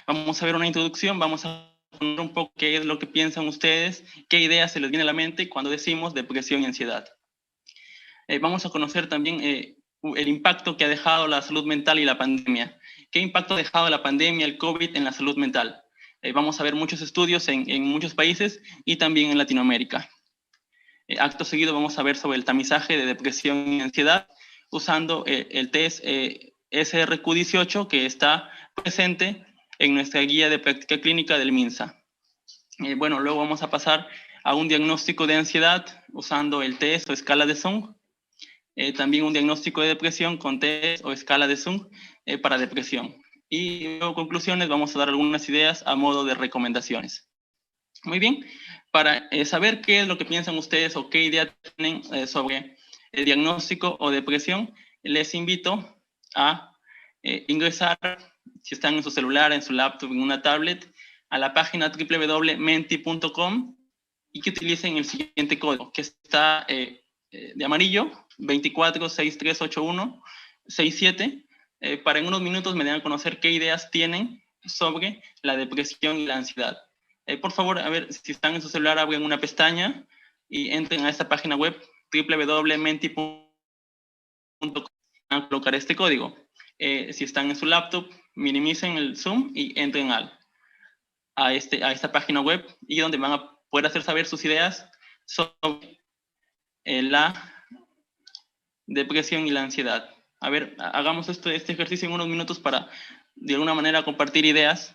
Vamos a ver una introducción, vamos a poner un poco qué es lo que piensan ustedes, qué ideas se les viene a la mente cuando decimos depresión y ansiedad. Vamos a conocer también el impacto que ha dejado la salud mental y la pandemia. ¿Qué impacto ha dejado la pandemia, el COVID, en la salud mental? Vamos a ver muchos estudios en muchos países y también en Latinoamérica. Acto seguido vamos a ver sobre el tamizaje de depresión y ansiedad usando el test SRQ-18 que está presente en nuestra guía de práctica clínica del MINSA. Bueno, luego vamos a pasar a un diagnóstico de ansiedad usando el test o escala de Sung. También un diagnóstico de depresión con test o escala de Sung para depresión. Y luego conclusiones, vamos a dar algunas ideas a modo de recomendaciones. Muy bien, para saber qué es lo que piensan ustedes o qué idea tienen sobre el diagnóstico o depresión, les invito a ingresar, si están en su celular, en su laptop, en una tablet, a la página www.menti.com y que utilicen el siguiente código, que está de amarillo, 24638167, para en unos minutos me den a conocer qué ideas tienen sobre la depresión y la ansiedad. Por favor, a ver, si están en su celular, abren una pestaña y entren a esta página web, www.menti.com, a colocar este código. Si están en su laptop, minimicen el zoom y entren a esta página web y donde van a poder hacer saber sus ideas sobre la depresión y la ansiedad. A ver, hagamos este ejercicio en unos minutos para, de alguna manera, compartir ideas.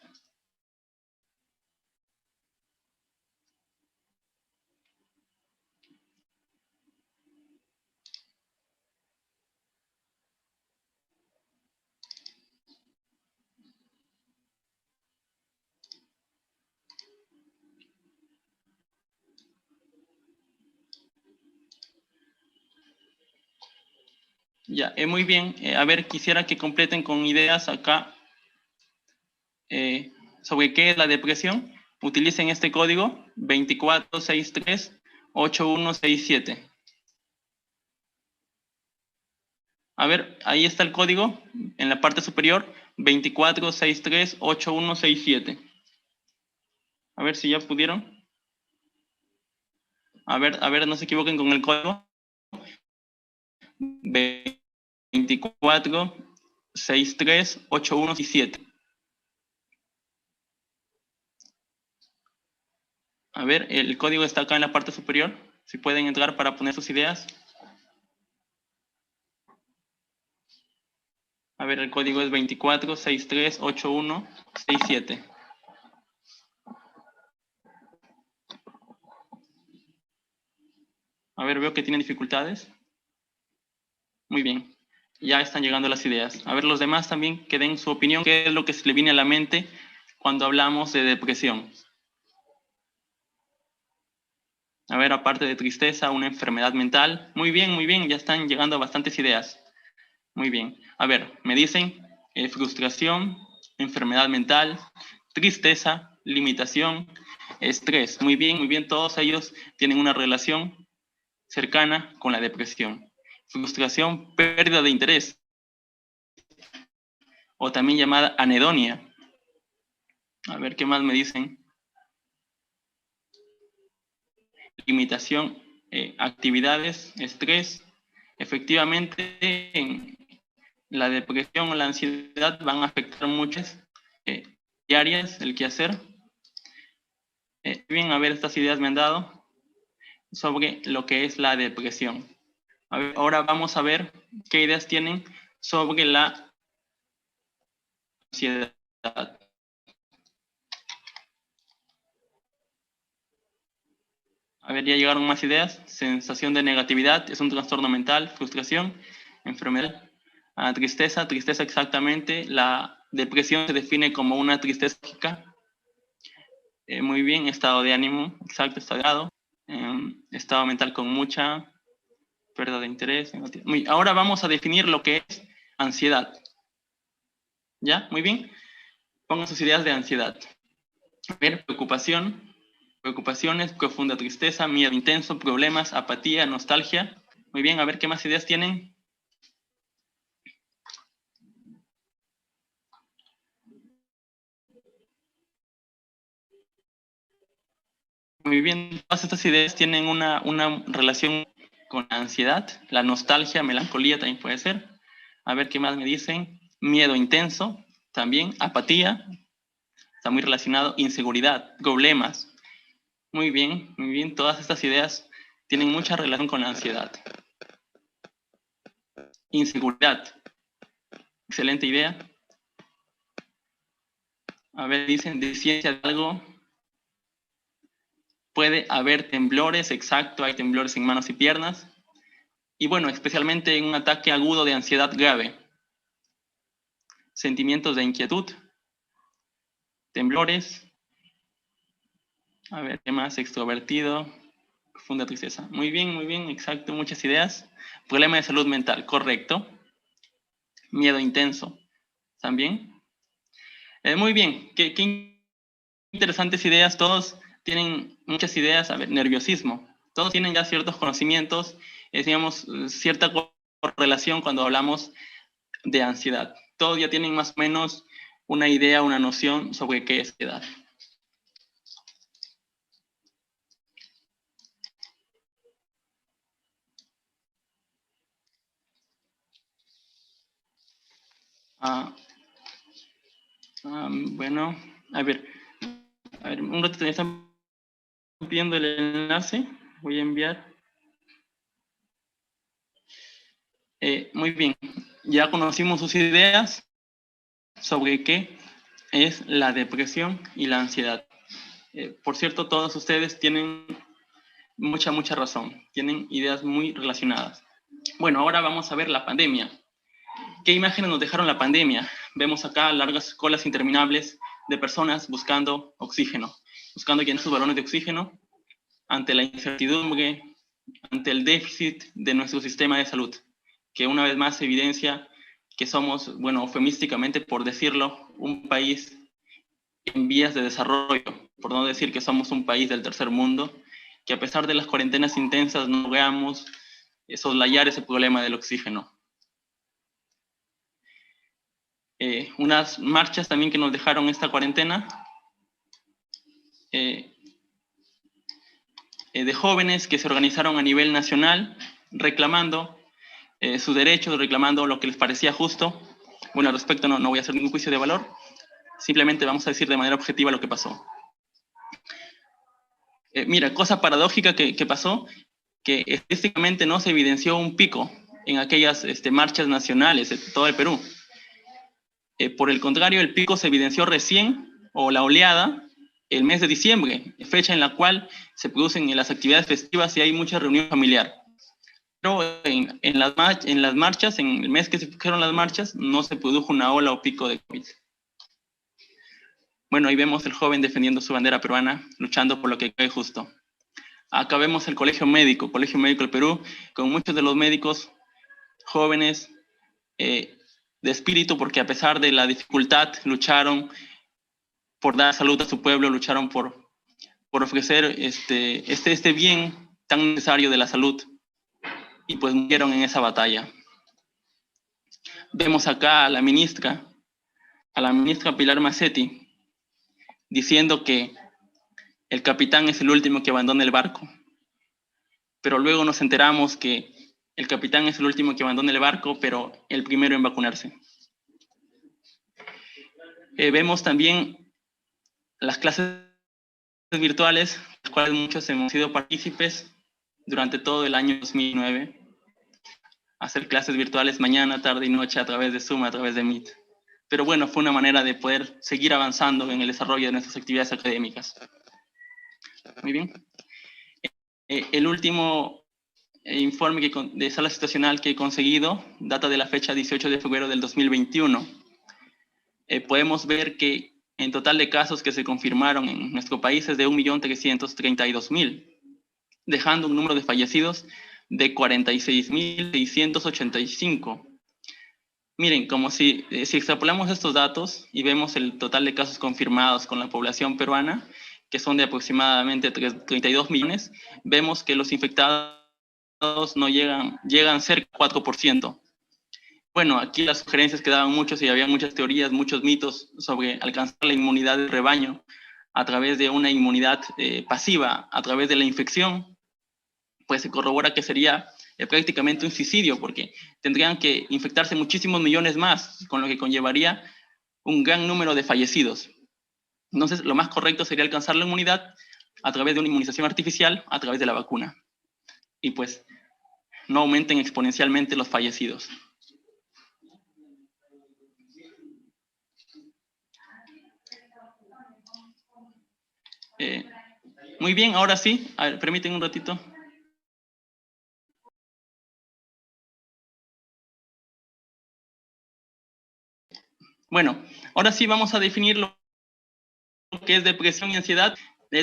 Ya, muy bien. A ver, quisiera que completen con ideas acá sobre qué es la depresión. Utilicen este código 24638167. A ver, ahí está el código en la parte superior, 24638167. A ver si ya pudieron. A ver, no se equivoquen con el código. 24638167. A ver, el código está acá en la parte superior. Si pueden entrar para poner sus ideas. A ver, el código es 24638167. A ver, veo que tienen dificultades. Muy bien. Ya están llegando las ideas. A ver, los demás también que den su opinión. ¿Qué es lo que se le viene a la mente cuando hablamos de depresión? A ver, aparte de tristeza, una enfermedad mental. Muy bien, ya están llegando bastantes ideas. Muy bien. A ver, me dicen frustración, enfermedad mental, tristeza, limitación, estrés. Muy bien, todos ellos tienen una relación cercana con la depresión. Frustración, pérdida de interés, o también llamada anedonia. A ver, ¿qué más me dicen? Limitación, actividades, estrés. Efectivamente, en la depresión o la ansiedad van a afectar muchas áreas del quehacer. Bien, a ver, estas ideas me han dado sobre lo que es la depresión. A ver, ahora vamos a ver qué ideas tienen sobre la ansiedad. A ver, ya llegaron más ideas. Sensación de negatividad es un trastorno mental, frustración, enfermedad, tristeza exactamente. La depresión se define como una tristeza lógica. Muy bien, estado de ánimo, exacto, estado estado mental con mucha pérdida de interés. Ahora vamos a definir lo que es ansiedad. ¿Ya? Muy bien. Pongan sus ideas de ansiedad. A ver, preocupaciones, profunda tristeza, miedo intenso, problemas, apatía, nostalgia. Muy bien, a ver qué más ideas tienen. Muy bien, todas estas ideas tienen una relación con la ansiedad, la nostalgia, melancolía también puede ser. A ver qué más me dicen. Miedo intenso, también. Apatía, está muy relacionado. Inseguridad, problemas. Muy bien, muy bien. Todas estas ideas tienen mucha relación con la ansiedad. Inseguridad, excelente idea. A ver, dicen de ciencia de algo. Puede haber temblores, exacto, hay temblores en manos y piernas. Y bueno, especialmente en un ataque agudo de ansiedad grave. Sentimientos de inquietud, temblores. A ver, ¿qué más? Extrovertido, profunda tristeza. Muy bien, exacto, muchas ideas. Problema de salud mental, correcto. Miedo intenso, también. Muy bien, qué interesantes ideas, todos tienen muchas ideas. A ver, nerviosismo, todos tienen ya ciertos conocimientos, digamos, cierta correlación cuando hablamos de ansiedad. Todos ya tienen más o menos una idea, una noción sobre qué es ansiedad. Bueno, a ver, un ratito, me están pidiendo el enlace, voy a enviar. Muy bien, ya conocimos sus ideas sobre qué es la depresión y la ansiedad. Por cierto, todos ustedes tienen mucha razón, tienen ideas muy relacionadas. Bueno, ahora vamos a ver la pandemia. ¿Qué imágenes nos dejaron la pandemia? Vemos acá largas colas interminables de personas buscando oxígeno, buscando llenar sus balones de oxígeno ante la incertidumbre, ante el déficit de nuestro sistema de salud, que una vez más evidencia que somos, bueno, eufemísticamente por decirlo, un país en vías de desarrollo, por no decir que somos un país del tercer mundo, que a pesar de las cuarentenas intensas no logramos soslayar ese problema del oxígeno. Unas marchas también que nos dejaron esta cuarentena, de jóvenes que se organizaron a nivel nacional reclamando sus derechos, reclamando lo que les parecía justo. Bueno, al respecto no voy a hacer ningún juicio de valor, simplemente vamos a decir de manera objetiva lo que pasó. Mira, cosa paradójica que pasó, que estadísticamente no se evidenció un pico en aquellas marchas nacionales de todo el Perú. Por el contrario, el pico se evidenció recién, o la oleada, el mes de diciembre, fecha en la cual se producen las actividades festivas y hay mucha reunión familiar. Pero en las marchas, en el mes que se fueron las marchas, no se produjo una ola o pico de COVID. Bueno, ahí vemos el joven defendiendo su bandera peruana, luchando por lo que cree justo. Acá vemos el Colegio Médico del Perú, con muchos de los médicos jóvenes de espíritu, porque a pesar de la dificultad, lucharon por dar salud a su pueblo, lucharon por ofrecer este bien tan necesario de la salud, y pues murieron en esa batalla. Vemos acá a la ministra Pilar Massetti, diciendo que el capitán es el último que abandona el barco. Pero luego nos enteramos que el capitán es el último que abandona el barco, pero el primero en vacunarse. Vemos también las clases virtuales, las cuales muchos hemos sido partícipes durante todo el año 2009. Hacer clases virtuales mañana, tarde y noche a través de Zoom, a través de Meet. Pero bueno, fue una manera de poder seguir avanzando en el desarrollo de nuestras actividades académicas. Muy bien. El último informe de sala situacional que he conseguido data de la fecha 18 de febrero del 2021. Podemos ver que en total de casos que se confirmaron en nuestro país es de 1.332.000, dejando un número de fallecidos de 46.685. Miren, como si extrapolamos estos datos y vemos el total de casos confirmados con la población peruana, que son de aproximadamente 32 millones, vemos que los infectados no llegan a ser 4%. Bueno, aquí las sugerencias que daban muchos y había muchas teorías, muchos mitos sobre alcanzar la inmunidad del rebaño a través de una inmunidad pasiva, a través de la infección, pues se corrobora que sería prácticamente un suicidio, porque tendrían que infectarse muchísimos millones más, con lo que conllevaría un gran número de fallecidos. Entonces, lo más correcto sería alcanzar la inmunidad a través de una inmunización artificial, a través de la vacuna. Y pues no aumenten exponencialmente los fallecidos. Muy bien, ahora sí, a ver, permítanme un ratito. Bueno, ahora sí vamos a definir lo que es depresión y ansiedad,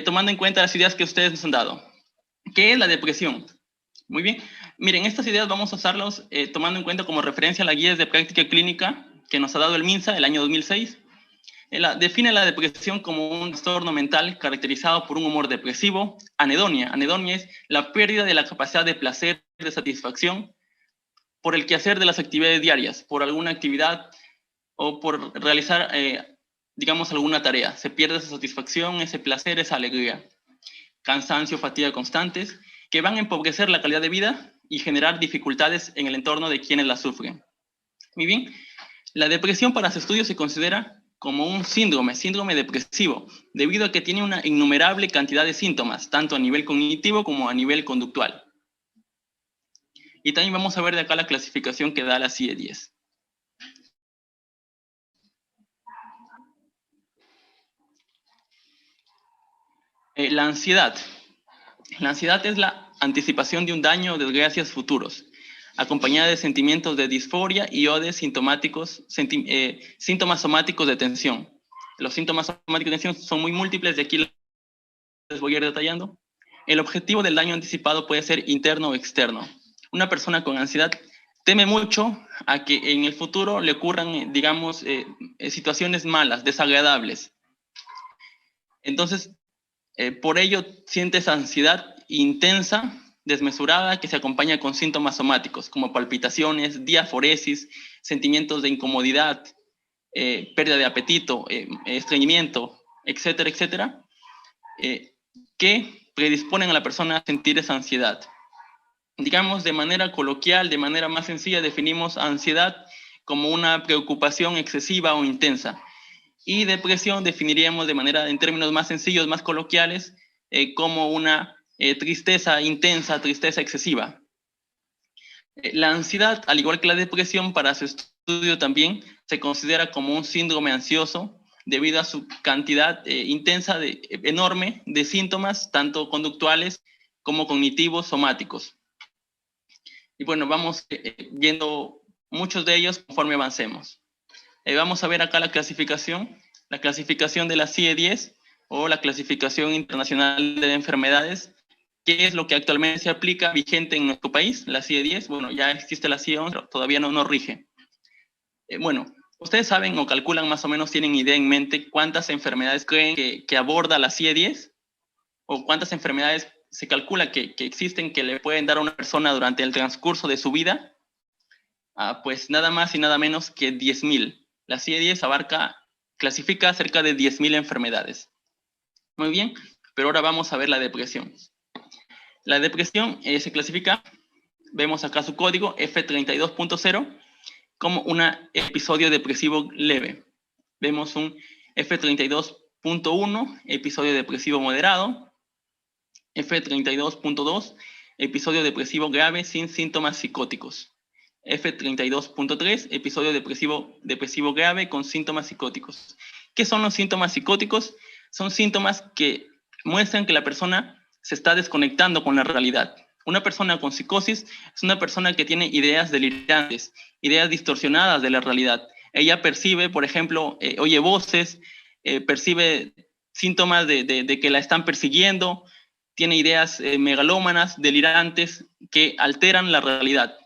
tomando en cuenta las ideas que ustedes nos han dado. ¿Qué es la depresión? Muy bien. Miren, estas ideas vamos a usarlas tomando en cuenta como referencia la guía de práctica clínica que nos ha dado el MINSA el año 2006. Define la depresión como un trastorno mental caracterizado por un humor depresivo, anedonia. Anedonia es la pérdida de la capacidad de placer, de satisfacción por el quehacer de las actividades diarias, por alguna actividad o por realizar, digamos, alguna tarea. Se pierde esa satisfacción, ese placer, esa alegría. Cansancio, fatiga constantes, que van a empobrecer la calidad de vida y generar dificultades en el entorno de quienes la sufren. Muy bien, la depresión para su estudio se considera como un síndrome depresivo, debido a que tiene una innumerable cantidad de síntomas, tanto a nivel cognitivo como a nivel conductual. Y también vamos a ver de acá la clasificación que da la CIE-10. La ansiedad. La ansiedad es la anticipación de un daño o desgracias futuros, acompañada de sentimientos de disforia y o de síntomas somáticos de tensión. Los síntomas somáticos de tensión son muy múltiples, de aquí les voy a ir detallando. El objetivo del daño anticipado puede ser interno o externo. Una persona con ansiedad teme mucho a que en el futuro le ocurran, digamos, situaciones malas, desagradables. Entonces, por ello siente esa ansiedad intensa, desmesurada, que se acompaña con síntomas somáticos como palpitaciones, diaforesis, sentimientos de incomodidad, pérdida de apetito, estreñimiento, etcétera, etcétera, que predisponen a la persona a sentir esa ansiedad. Digamos, de manera coloquial, de manera más sencilla, definimos ansiedad como una preocupación excesiva o intensa. Y depresión definiríamos de manera, en términos más sencillos, más coloquiales, como una tristeza intensa, tristeza excesiva. La ansiedad, al igual que la depresión, para su estudio también se considera como un síndrome ansioso debido a su cantidad intensa, enorme, de síntomas, tanto conductuales como cognitivos, somáticos. Y bueno, vamos viendo muchos de ellos conforme avancemos. Vamos a ver acá la clasificación de la CIE-10 o la clasificación internacional de enfermedades, que es lo que actualmente se aplica vigente en nuestro país, la CIE-10. Bueno, ya existe la CIE-11, pero todavía no rige. Bueno, ustedes saben o calculan más o menos, tienen idea en mente cuántas enfermedades creen que aborda la CIE-10 o cuántas enfermedades se calcula que existen que le pueden dar a una persona durante el transcurso de su vida. Pues nada más y nada menos que 10.000. La CIE-10 clasifica cerca de 10.000 enfermedades. Muy bien, pero ahora vamos a ver la depresión. La depresión se clasifica, vemos acá su código, F32.0, como un episodio depresivo leve. Vemos un F32.1, episodio depresivo moderado, F32.2, episodio depresivo grave sin síntomas psicóticos. F32.3, episodio depresivo grave con síntomas psicóticos. ¿Qué son los síntomas psicóticos? Son síntomas que muestran que la persona se está desconectando con la realidad. Una persona con psicosis es una persona que tiene ideas delirantes, ideas distorsionadas de la realidad. Ella percibe, por ejemplo, oye voces, percibe síntomas de que la están persiguiendo, tiene ideas megalómanas, delirantes, que alteran la realidad.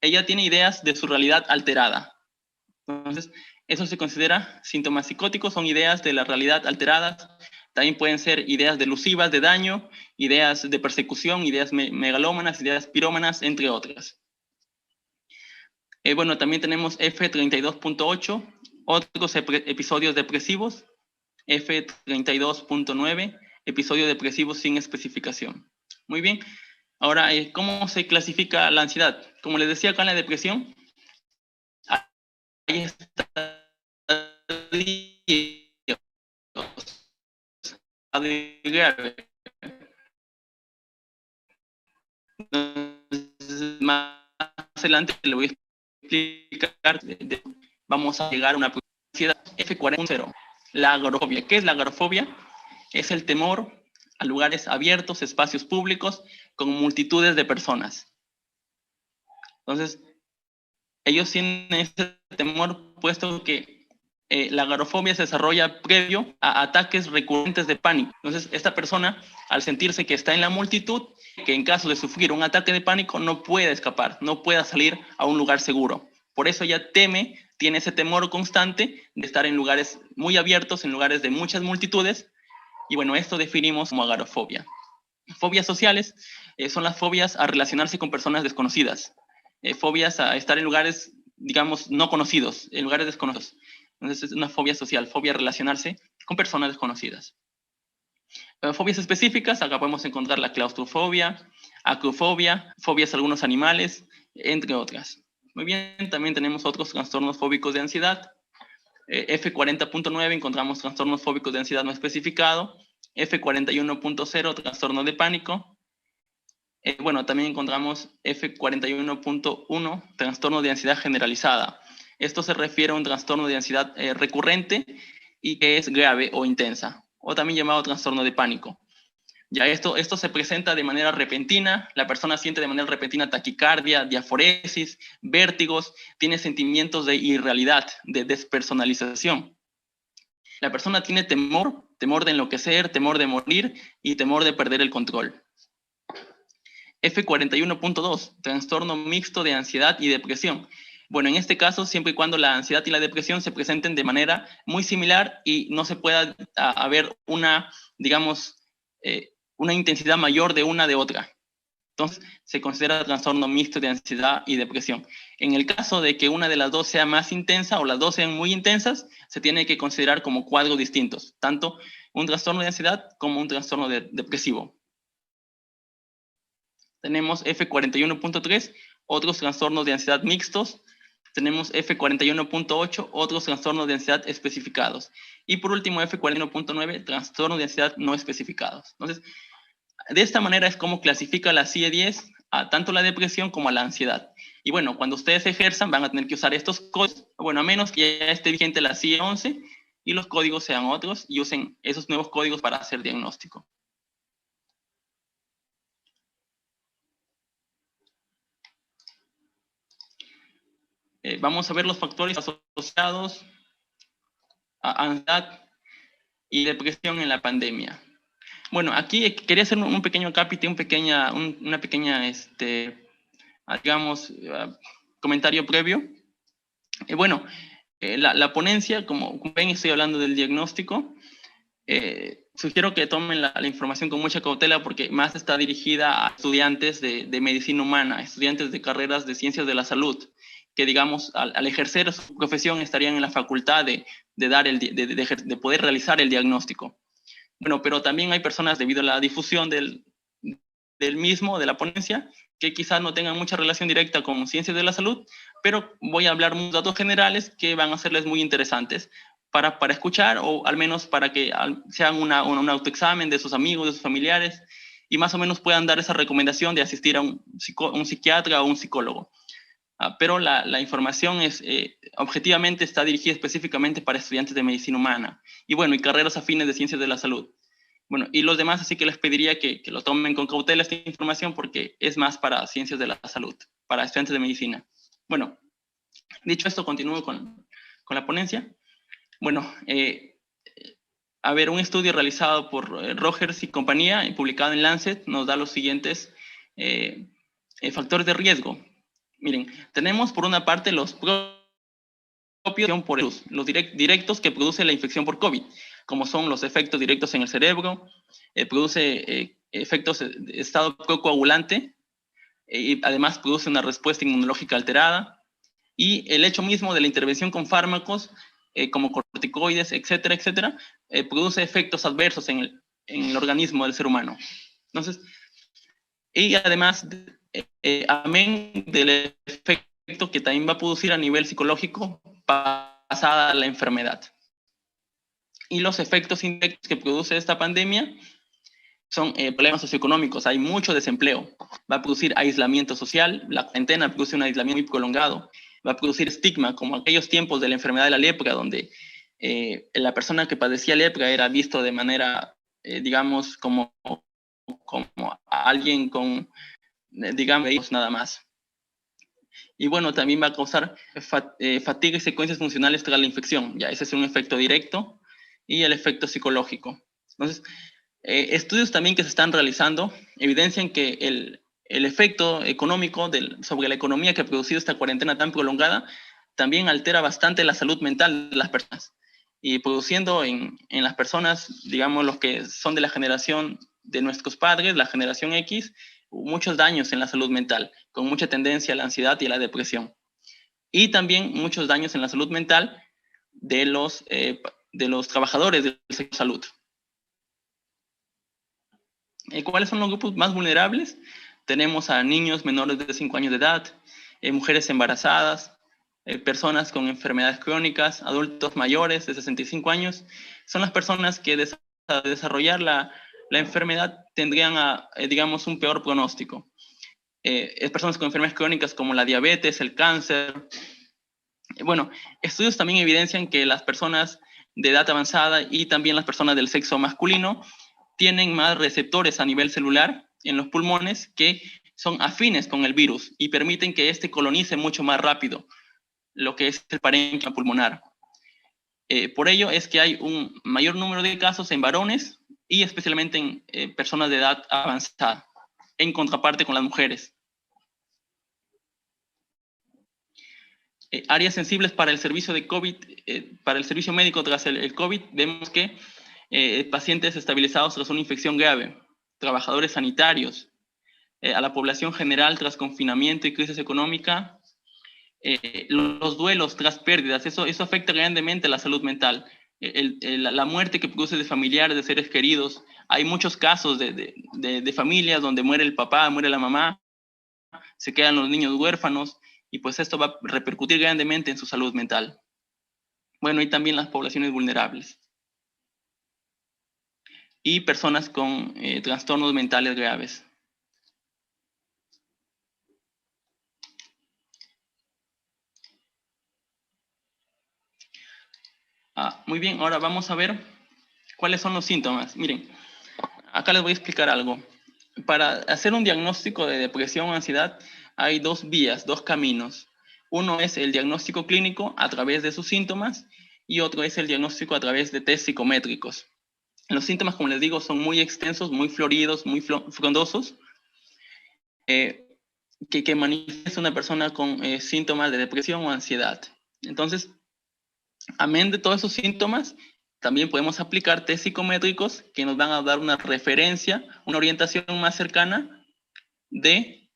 Ella tiene ideas de su realidad alterada. Entonces, eso se considera síntomas psicóticos, son ideas de la realidad alteradas. También pueden ser ideas delusivas de daño, ideas de persecución, ideas megalómanas, ideas pirómanas, entre otras. Bueno, también tenemos F32.8, otros episodios depresivos, F32.9, episodio depresivo sin especificación. Muy bien. Ahora, ¿cómo se clasifica la ansiedad? Como les decía acá en la depresión, hay grave. Más adelante le voy a explicar. Vamos a llegar a una ansiedad F40. La agorafobia. ¿Qué es la agorafobia? Es el temor a lugares abiertos, espacios públicos, con multitudes de personas. Entonces, ellos tienen ese temor puesto que la agorafobia se desarrolla previo a ataques recurrentes de pánico. Entonces, esta persona, al sentirse que está en la multitud, que en caso de sufrir un ataque de pánico no puede escapar, no pueda salir a un lugar seguro. Por eso ella teme, tiene ese temor constante de estar en lugares muy abiertos, en lugares de muchas multitudes, y bueno, esto definimos como agorafobia. Fobias sociales son las fobias a relacionarse con personas desconocidas, fobias a estar en lugares, digamos, no conocidos, en lugares desconocidos. Entonces es una fobia social, fobia a relacionarse con personas desconocidas. Fobias específicas, acá podemos encontrar la claustrofobia, acrofobia, fobias a algunos animales, entre otras. Muy bien, también tenemos otros trastornos fóbicos de ansiedad. F40.9 encontramos trastornos fóbicos de ansiedad no especificado. F41.0, trastorno de pánico. Bueno, también encontramos F41.1, trastorno de ansiedad generalizada. Esto se refiere a un trastorno de ansiedad recurrente y que es grave o intensa, o también llamado trastorno de pánico. Ya esto se presenta de manera repentina, la persona siente de manera repentina taquicardia, diaforesis, vértigos, tiene sentimientos de irrealidad, de despersonalización. La persona tiene temor, temor de enloquecer, temor de morir y temor de perder el control. F41.2, trastorno mixto de ansiedad y depresión. Bueno, en este caso, siempre y cuando la ansiedad y la depresión se presenten de manera muy similar y no se pueda haber una, digamos, una intensidad mayor de una de otra. Entonces, se considera trastorno mixto de ansiedad y depresión. En el caso de que una de las dos sea más intensa o las dos sean muy intensas, se tiene que considerar como cuadros distintos, tanto un trastorno de ansiedad como un trastorno depresivo. Tenemos F41.3, otros trastornos de ansiedad mixtos. Tenemos F41.8, otros trastornos de ansiedad especificados. Y por último, F41.9, trastornos de ansiedad no especificados. Entonces, de esta manera es como clasifica la CIE-10 a tanto la depresión como a la ansiedad. Y bueno, cuando ustedes ejerzan van a tener que usar estos códigos, bueno, a menos que ya esté vigente la CIE-11 y los códigos sean otros y usen esos nuevos códigos para hacer diagnóstico. Vamos a ver los factores asociados a ansiedad y depresión en la pandemia. Bueno, aquí quería hacer un pequeño acápite, una pequeña, digamos, comentario previo. Bueno, la ponencia, como ven, estoy hablando del diagnóstico. Sugiero que tomen la información con mucha cautela porque más está dirigida a estudiantes de medicina humana, estudiantes de carreras de ciencias de la salud, que digamos, al ejercer su profesión estarían en la facultad de poder realizar el diagnóstico. Bueno, pero también hay personas, debido a la difusión del mismo, de la ponencia, que quizás no tengan mucha relación directa con ciencias de la salud, pero voy a hablar unos datos generales que van a serles muy interesantes para escuchar, o al menos para que se hagan un autoexamen de sus amigos, de sus familiares, y más o menos puedan dar esa recomendación de asistir a un psiquiatra o un psicólogo. Pero la información objetivamente está dirigida específicamente para estudiantes de medicina humana y bueno, y carreras afines de ciencias de la salud. Bueno, y los demás así que les pediría que lo tomen con cautela esta información porque es más para ciencias de la salud, para estudiantes de medicina. Bueno, dicho esto, continúo con la ponencia. Bueno, a ver, un estudio realizado por Rogers y compañía y publicado en Lancet nos da los siguientes factores de riesgo. Miren, tenemos por una parte los propios por los directos que produce la infección por COVID, como son los efectos directos en el cerebro, produce efectos de estado procoagulante, y además produce una respuesta inmunológica alterada, y el hecho mismo de la intervención con fármacos como corticoides, etcétera, etcétera, produce efectos adversos en el organismo del ser humano. Entonces, y además, amén del efecto que también va a producir a nivel psicológico pasada la enfermedad. Y los efectos indirectos que produce esta pandemia son problemas socioeconómicos. Hay mucho desempleo. Va a producir aislamiento social. La cuarentena produce un aislamiento muy prolongado. Va a producir estigma, como aquellos tiempos de la enfermedad de la lepra, donde la persona que padecía lepra era visto de manera, digamos, como alguien con, digamos, nada más. Y bueno, también va a causar fatiga y secuencias funcionales tras la infección. Ya, ese es un efecto directo. Y el efecto psicológico. Entonces, estudios también que se están realizando evidencian que el efecto económico sobre la economía que ha producido esta cuarentena tan prolongada también altera bastante la salud mental de las personas y produciendo en las personas, digamos, los que son de la generación de nuestros padres, la generación X, muchos daños en la salud mental, con mucha tendencia a la ansiedad y a la depresión. Y también muchos daños en la salud mental de los trabajadores del sector de salud. ¿Cuáles son los grupos más vulnerables? Tenemos a niños menores de 5 años de edad, mujeres embarazadas, personas con enfermedades crónicas, adultos mayores de 65 años. Son las personas que a desarrollar la enfermedad tendrían, digamos, un peor pronóstico. Personas con enfermedades crónicas como la diabetes, el cáncer. Bueno, estudios también evidencian que las personas de edad avanzada y también las personas del sexo masculino tienen más receptores a nivel celular en los pulmones que son afines con el virus y permiten que éste colonice mucho más rápido lo que es el parénquima pulmonar. Por ello es que hay un mayor número de casos en varones y especialmente en personas de edad avanzada, en contraparte con las mujeres. Áreas sensibles para el servicio de COVID, para el servicio médico tras el COVID, vemos que pacientes estabilizados tras una infección grave, trabajadores sanitarios, a la población general tras confinamiento y crisis económica, los duelos tras pérdidas, eso afecta grandemente a la salud mental. La muerte que produce de familiares, de seres queridos. Hay muchos casos de familias donde muere el papá, muere la mamá, se quedan los niños huérfanos y pues esto va a repercutir grandemente en su salud mental. Bueno, y también las poblaciones vulnerables. Y personas con trastornos mentales graves. Muy bien, ahora vamos a ver cuáles son los síntomas. Miren, acá les voy a explicar algo. Para hacer un diagnóstico de depresión o ansiedad hay dos vías, dos caminos. Uno es el diagnóstico clínico a través de sus síntomas y otro es el diagnóstico a través de test psicométricos. Los síntomas, como les digo, son muy extensos, muy floridos, muy frondosos, que manifiesta una persona con síntomas de depresión o ansiedad. Entonces, amén de todos esos síntomas, también podemos aplicar test psicométricos que nos van a dar una referencia, una orientación más cercana del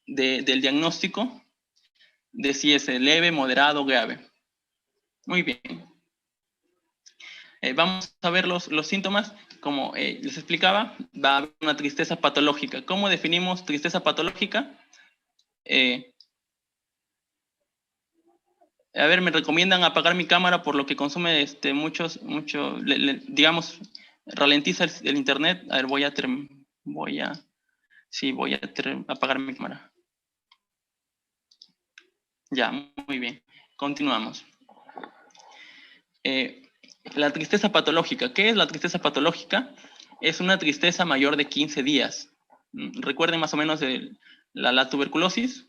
diagnóstico de si es leve, moderado o grave. Muy bien. Vamos a ver los síntomas. Como les explicaba, va a haber una tristeza patológica. ¿Cómo definimos tristeza patológica? A ver, me recomiendan apagar mi cámara por lo que consume digamos, ralentiza el internet. A ver, voy a apagar mi cámara. Ya, muy bien. Continuamos. La tristeza patológica. ¿Qué es la tristeza patológica? Es una tristeza mayor de 15 días. Recuerden más o menos la tuberculosis.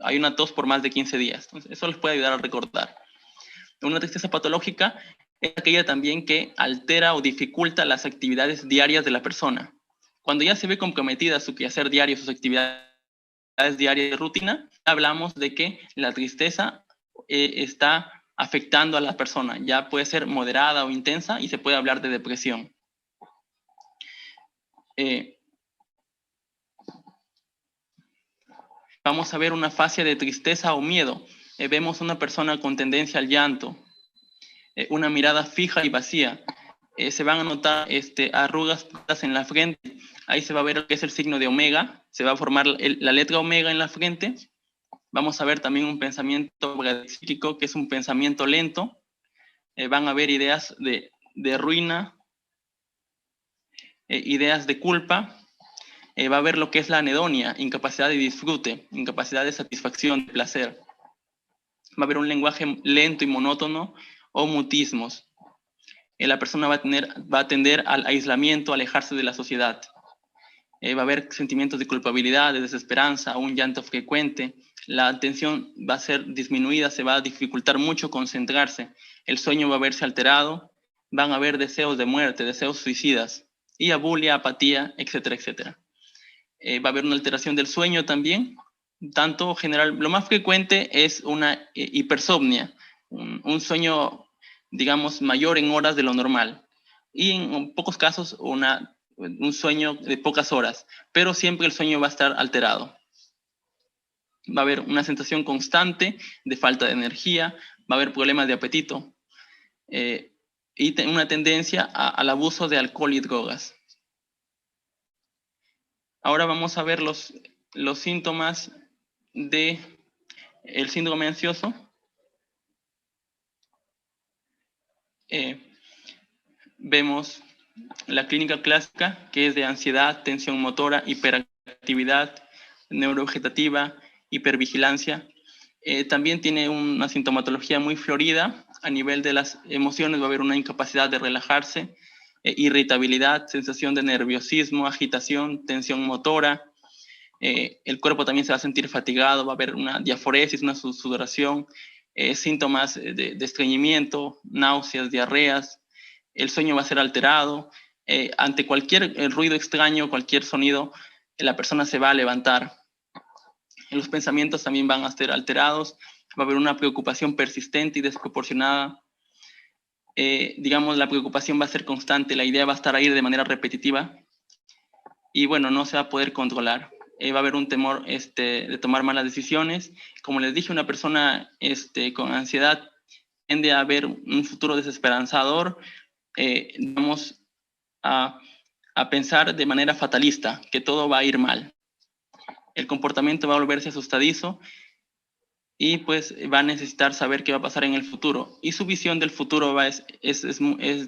Hay una tos por más de 15 días. Entonces, eso les puede ayudar a recordar. Una tristeza patológica es aquella también que altera o dificulta las actividades diarias de la persona. Cuando ya se ve comprometida su quehacer diario, sus actividades diarias de rutina, hablamos de que la tristeza está afectando a la persona. Ya puede ser moderada o intensa y se puede hablar de depresión. Vamos a ver una fase de tristeza o miedo. Vemos una persona con tendencia al llanto, una mirada fija y vacía. Se van a notar arrugas en la frente. Ahí se va a ver lo que es el signo de omega. Se va a formar la letra omega en la frente. Vamos a ver también un pensamiento psíquico, que es un pensamiento lento. Van a haber ideas de ruina, ideas de culpa. Va a haber lo que es la anedonia, incapacidad de disfrute, incapacidad de satisfacción, de placer. Va a haber un lenguaje lento y monótono o mutismos. La persona va a tender al aislamiento, a alejarse de la sociedad. Va a haber sentimientos de culpabilidad, de desesperanza, un llanto frecuente. La atención va a ser disminuida, se va a dificultar mucho concentrarse. El sueño va a verse alterado. Van a haber deseos de muerte, deseos suicidas, y abulia, apatía, etcétera, etcétera. Va a haber una alteración del sueño también. Tanto general, lo más frecuente es una hipersomnia, un sueño, digamos, mayor en horas de lo normal. Y en pocos casos un sueño de pocas horas, pero siempre el sueño va a estar alterado. Va a haber una sensación constante de falta de energía, va a haber problemas de apetito y una tendencia al abuso de alcohol y drogas. Ahora vamos a ver los síntomas del síndrome ansioso. Vemos la clínica clásica, que es de ansiedad, tensión motora, hiperactividad, neurovegetativa, hipervigilancia. También tiene una sintomatología muy florida. A nivel de las emociones va a haber una incapacidad de relajarse, irritabilidad, sensación de nerviosismo, agitación, tensión motora. El cuerpo también se va a sentir fatigado, va a haber una diaforesis, una sudoración, síntomas de estreñimiento, náuseas, diarreas. El sueño va a ser alterado. Ante cualquier ruido extraño, cualquier sonido, la persona se va a levantar. Los pensamientos también van a ser alterados. Va a haber una preocupación persistente y desproporcionada. Digamos, la preocupación va a ser constante, la idea va a estar ahí de manera repetitiva y bueno, no se va a poder controlar. Va a haber un temor de tomar malas decisiones. Como les dije, una persona con ansiedad tiende a ver un futuro desesperanzador. Vamos a pensar de manera fatalista, que todo va a ir mal. El comportamiento va a volverse asustadizo y pues va a necesitar saber qué va a pasar en el futuro. Y su visión del futuro es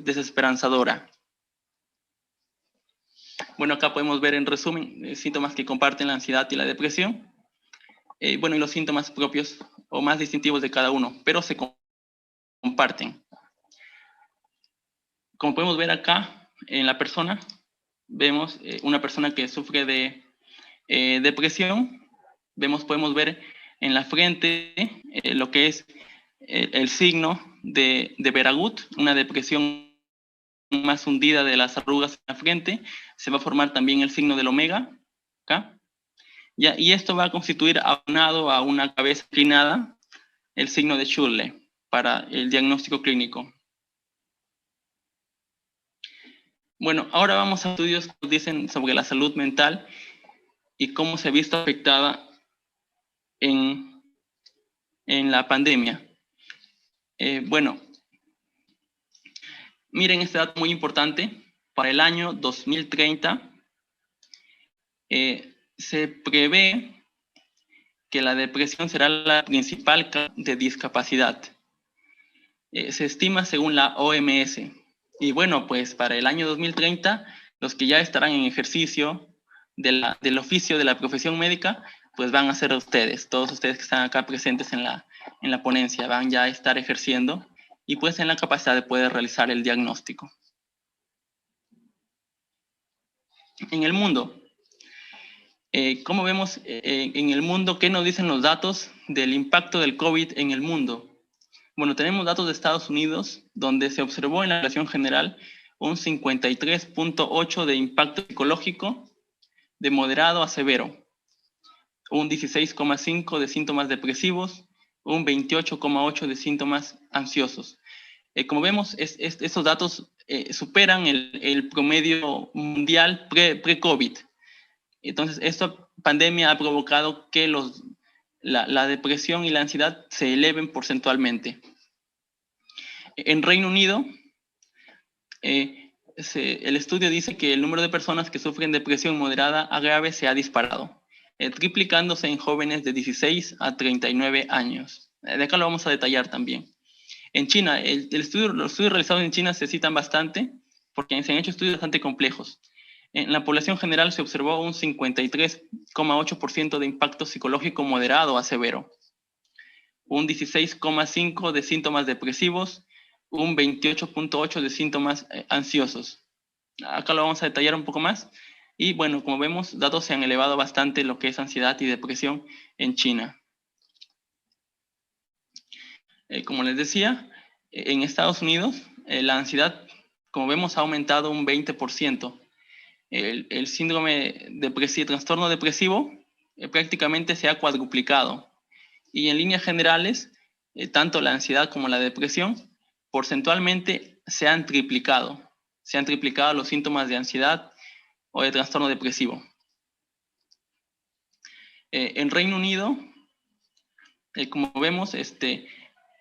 desesperanzadora. Bueno, acá podemos ver en resumen síntomas que comparten la ansiedad y la depresión. Bueno, y los síntomas propios o más distintivos de cada uno, pero se comparten. Como podemos ver acá en la persona, vemos una persona que sufre de depresión. Podemos ver en la frente lo que es el signo de Veragut, una depresión más hundida de las arrugas en la frente. Se va a formar también el signo del omega, acá. ¿Ya? Y esto va a constituir aunado a una cabeza inclinada el signo de Schürle para el diagnóstico clínico. Bueno, ahora vamos a estudios que nos dicen sobre la salud mental y cómo se ha visto afectada en la pandemia. Bueno, miren este dato muy importante. Para el año 2030 se prevé que la depresión será la principal causa de discapacidad. Se estima según la OMS. Y bueno, pues para el año 2030, los que ya estarán en ejercicio del oficio de la profesión médica, pues van a ser ustedes, todos ustedes que están acá presentes en la ponencia, van ya a estar ejerciendo y pues en la capacidad de poder realizar el diagnóstico. En el mundo, ¿cómo vemos en el mundo? ¿Qué nos dicen los datos del impacto del COVID en el mundo? Bueno, tenemos datos de Estados Unidos, donde se observó en la población general un 53.8 de impacto psicológico de moderado a severo, un 16.5 de síntomas depresivos, un 28.8 de síntomas ansiosos. Como vemos, estos datos superan el promedio mundial pre-COVID. Entonces, esta pandemia ha provocado que la depresión y la ansiedad se eleven porcentualmente. En Reino Unido, el estudio dice que el número de personas que sufren depresión moderada a grave se ha disparado, triplicándose en jóvenes de 16 a 39 años. De acá lo vamos a detallar también. En China, los estudios realizados en China se citan bastante porque se han hecho estudios bastante complejos. En la población general se observó un 53,8% de impacto psicológico moderado a severo, un 16,5% de síntomas depresivos, un 28,8% de síntomas ansiosos. Acá lo vamos a detallar un poco más. Y bueno, como vemos, datos se han elevado bastante lo que es ansiedad y depresión en China. Como les decía, en Estados Unidos la ansiedad, como vemos, ha aumentado un 20%. El síndrome depresivo, trastorno depresivo, prácticamente se ha cuadruplicado. Y en líneas generales, tanto la ansiedad como la depresión, porcentualmente se han triplicado. Se han triplicado los síntomas de ansiedad o de trastorno depresivo. En Reino Unido, como vemos,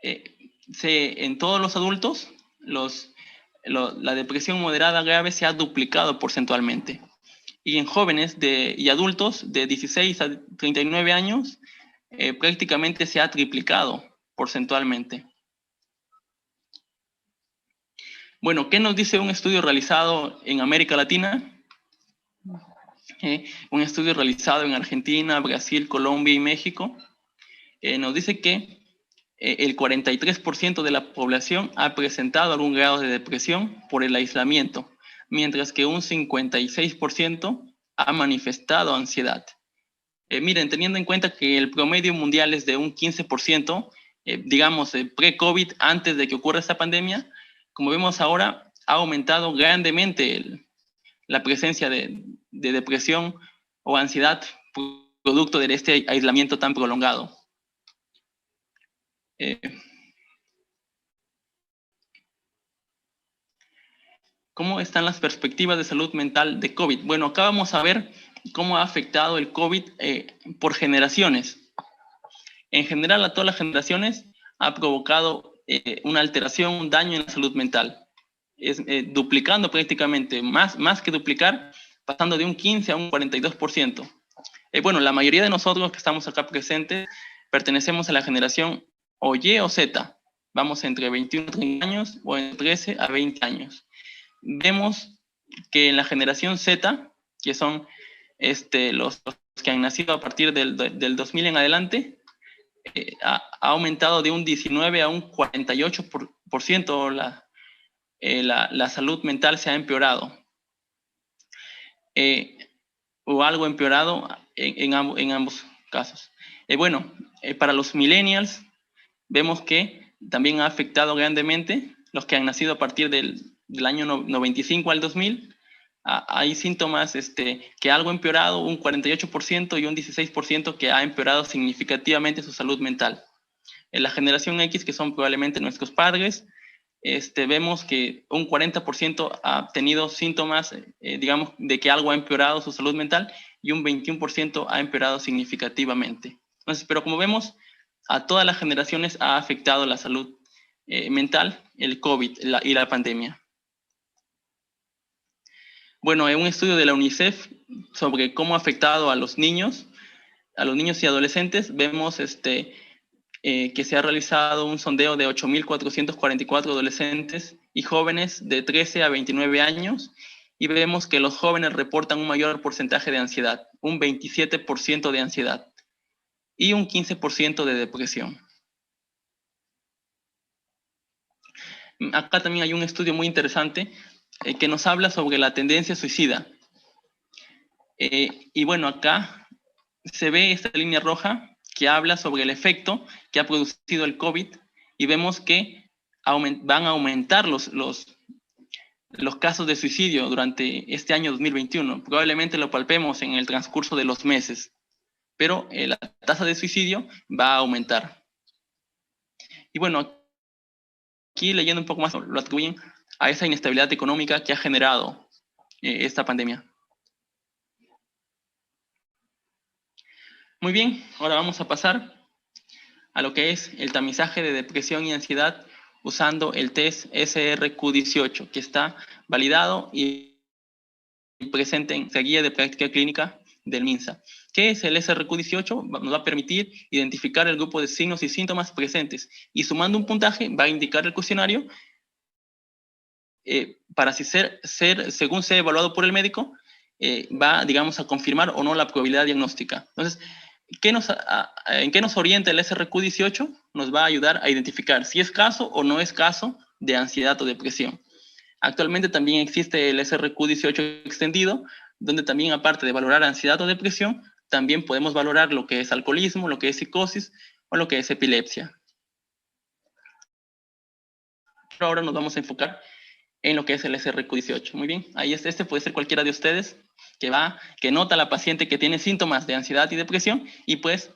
en todos los adultos, la depresión moderada grave se ha duplicado porcentualmente. Y en jóvenes y adultos de 16 a 39 años, prácticamente se ha triplicado porcentualmente. Bueno, ¿qué nos dice un estudio realizado en América Latina? Un estudio realizado en Argentina, Brasil, Colombia y México. Nos dice que el 43% de la población ha presentado algún grado de depresión por el aislamiento, mientras que un 56% ha manifestado ansiedad. Miren, teniendo en cuenta que el promedio mundial es de un 15%, digamos, pre-COVID, antes de que ocurra esta pandemia, como vemos ahora, ha aumentado grandemente la presencia de depresión o ansiedad producto de este aislamiento tan prolongado. ¿Cómo están las perspectivas de salud mental de COVID? Bueno, acá vamos a ver cómo ha afectado el COVID por generaciones. En general, a todas las generaciones ha provocado una alteración, un daño en la salud mental. Duplicando prácticamente, más que duplicar, pasando de un 15 a un 42%. Bueno, la mayoría de nosotros que estamos acá presentes pertenecemos a la generación o Y o Z. Vamos entre 21 a 30 años o entre 13 a 20 años. Vemos que en la generación Z, que son los que han nacido a partir del 2000 en adelante, ha aumentado de un 19 a un 48% la salud mental se ha empeorado. O algo empeorado en ambos casos. Bueno, para los millennials, vemos que también ha afectado grandemente los que han nacido a partir del año 95 al 2000. Hay síntomas que algo ha empeorado, un 48% y un 16% que ha empeorado significativamente su salud mental. En la generación X, que son probablemente nuestros padres, vemos que un 40% ha tenido síntomas, digamos, de que algo ha empeorado su salud mental y un 21% ha empeorado significativamente. Entonces, pero como vemos, a todas las generaciones ha afectado la salud mental, el COVID y la pandemia. Bueno, en un estudio de la UNICEF sobre cómo ha afectado a los niños y adolescentes, vemos que se ha realizado un sondeo de 8.444 adolescentes y jóvenes de 13 a 29 años y vemos que los jóvenes reportan un mayor porcentaje de ansiedad, un 27% de ansiedad y un 15% de depresión. Acá también hay un estudio muy interesante que nos habla sobre la tendencia suicida. Y bueno, acá se ve esta línea roja que habla sobre el efecto que ha producido el COVID y vemos que van a aumentar los casos de suicidio durante este año 2021. Probablemente lo palpemos en el transcurso de los meses, pero la tasa de suicidio va a aumentar. Y bueno, aquí leyendo un poco más, lo atribuyen a esa inestabilidad económica que ha generado esta pandemia. Muy bien, ahora vamos a pasar a lo que es el tamizaje de depresión y ansiedad usando el test SRQ-18, que está validado y presente en la guía de práctica clínica del MINSA. ¿Qué es el SRQ-18? Nos va a permitir identificar el grupo de signos y síntomas presentes y sumando un puntaje va a indicar el cuestionario para si según sea evaluado por el médico, va, digamos, a confirmar o no la probabilidad diagnóstica. Entonces, ¿en qué nos orienta el SRQ-18? Nos va a ayudar a identificar si es caso o no es caso de ansiedad o depresión. Actualmente también existe el SRQ-18 extendido, donde también aparte de valorar ansiedad o depresión, también podemos valorar lo que es alcoholismo, lo que es psicosis o lo que es epilepsia. Pero ahora nos vamos a enfocar en lo que es el SRQ-18. Muy bien, ahí este puede ser cualquiera de ustedes que nota a la paciente que tiene síntomas de ansiedad y depresión y pues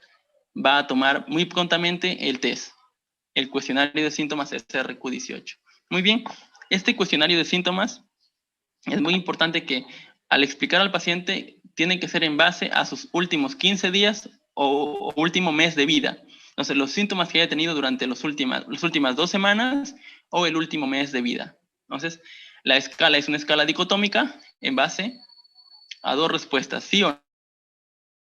va a tomar muy prontamente el test, el cuestionario de síntomas SRQ-18. Muy bien, este cuestionario de síntomas es muy importante que al explicar al paciente tiene que ser en base a sus últimos 15 días o último mes de vida. Entonces, los síntomas que haya tenido durante las últimas 2 semanas o el último mes de vida. Entonces, la escala es una escala dicotómica en base a 2 respuestas, sí o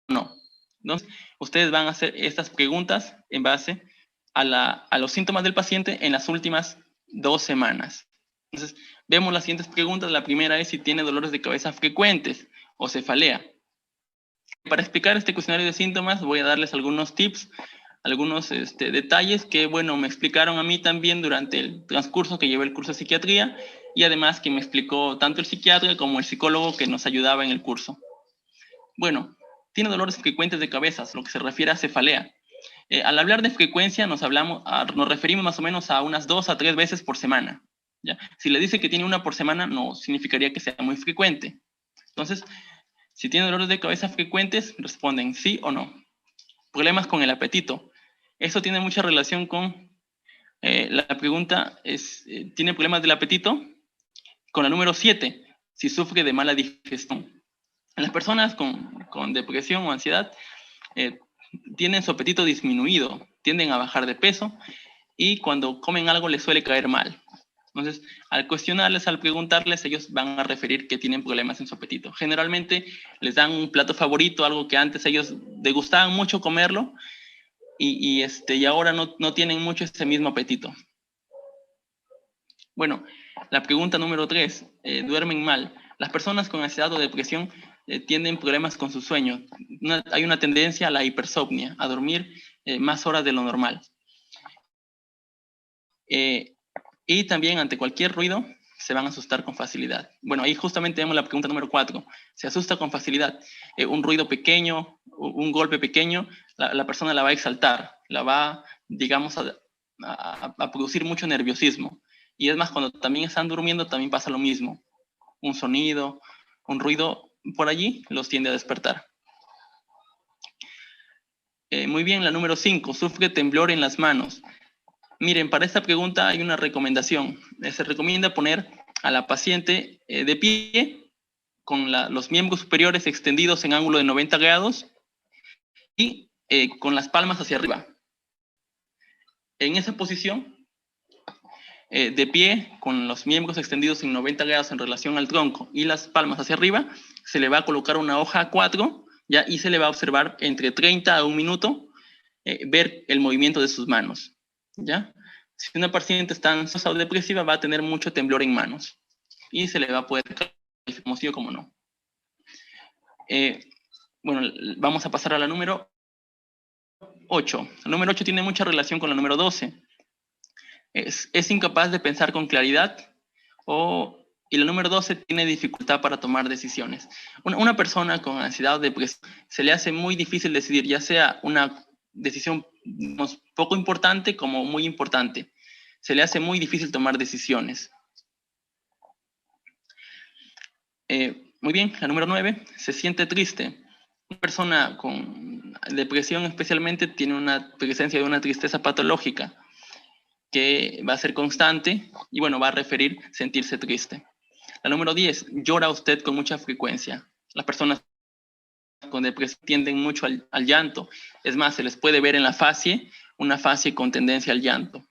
no. Entonces, ustedes van a hacer estas preguntas en base a los síntomas del paciente en las últimas 2 semanas. Entonces, vemos las siguientes preguntas. La primera es si tiene dolores de cabeza frecuentes o cefalea. Para explicar este cuestionario de síntomas, voy a darles algunos tips, algunos detalles que, bueno, me explicaron a mí también durante el transcurso que llevé el curso de psiquiatría y además que me explicó tanto el psiquiatra como el psicólogo que nos ayudaba en el curso. Bueno, tiene dolores frecuentes de cabeza, lo que se refiere a cefalea. Al hablar de frecuencia nos referimos más o menos a unas 2 a 3 veces por semana. ¿Ya? Si le dice que tiene una por semana, no significaría que sea muy frecuente. Entonces, si tiene dolores de cabeza frecuentes, responden sí o no. Problemas con el apetito. Esto tiene mucha relación con la pregunta, ¿tiene problemas del apetito? Con la número 7, si sufre de mala digestión. Las personas con depresión o ansiedad tienen su apetito disminuido, tienden a bajar de peso y cuando comen algo les suele caer mal. Entonces, al cuestionarles, al preguntarles, ellos van a referir que tienen problemas en su apetito. Generalmente les dan un plato favorito, algo que antes ellos degustaban mucho comerlo y ahora no tienen mucho ese mismo apetito. Bueno, la pregunta número 3, duermen mal. Las personas con ansiedad o depresión tienen problemas con su sueño. Hay una tendencia a la hipersomnia, a dormir más horas de lo normal. Y también ante cualquier ruido se van a asustar con facilidad. Bueno, ahí justamente vemos la pregunta número 4. Se asusta con facilidad. Un ruido pequeño, un golpe pequeño, la persona la va a exaltar, la va, digamos, a producir mucho nerviosismo. Y es más, cuando también están durmiendo también pasa lo mismo. Un sonido, un ruido por allí los tiende a despertar. Muy bien, la número 5, sufre temblor en las manos. Miren, para esta pregunta hay una recomendación. Se recomienda poner a la paciente de pie con los miembros superiores extendidos en ángulo de 90 grados y con las palmas hacia arriba. En esa posición, de pie, con los miembros extendidos en 90 grados en relación al tronco y las palmas hacia arriba, se le va a colocar una hoja A4, ¿ya? Y se le va a observar entre 30 a 1 minuto ver el movimiento de sus manos, ¿ya? Si una paciente está ansiosa o depresiva, va a tener mucho temblor en manos y se le va a poder calificar como sí o como no. Bueno, vamos a pasar a la número 8. La número 8 tiene mucha relación con la número 12. Es incapaz de pensar con claridad y la número 12 tiene dificultad para tomar decisiones. Una persona con ansiedad o depresión se le hace muy difícil decidir, ya sea una decisión poco importante como muy importante. Se le hace muy difícil tomar decisiones. Muy bien, la número 9, se siente triste. Una persona con depresión especialmente tiene una presencia de una tristeza patológica que va a ser constante y bueno, va a referir sentirse triste. La número 10, llora usted con mucha frecuencia. Las personas con depresión tienden mucho al llanto. Es más, se les puede ver en la facie, una facie con tendencia al llanto.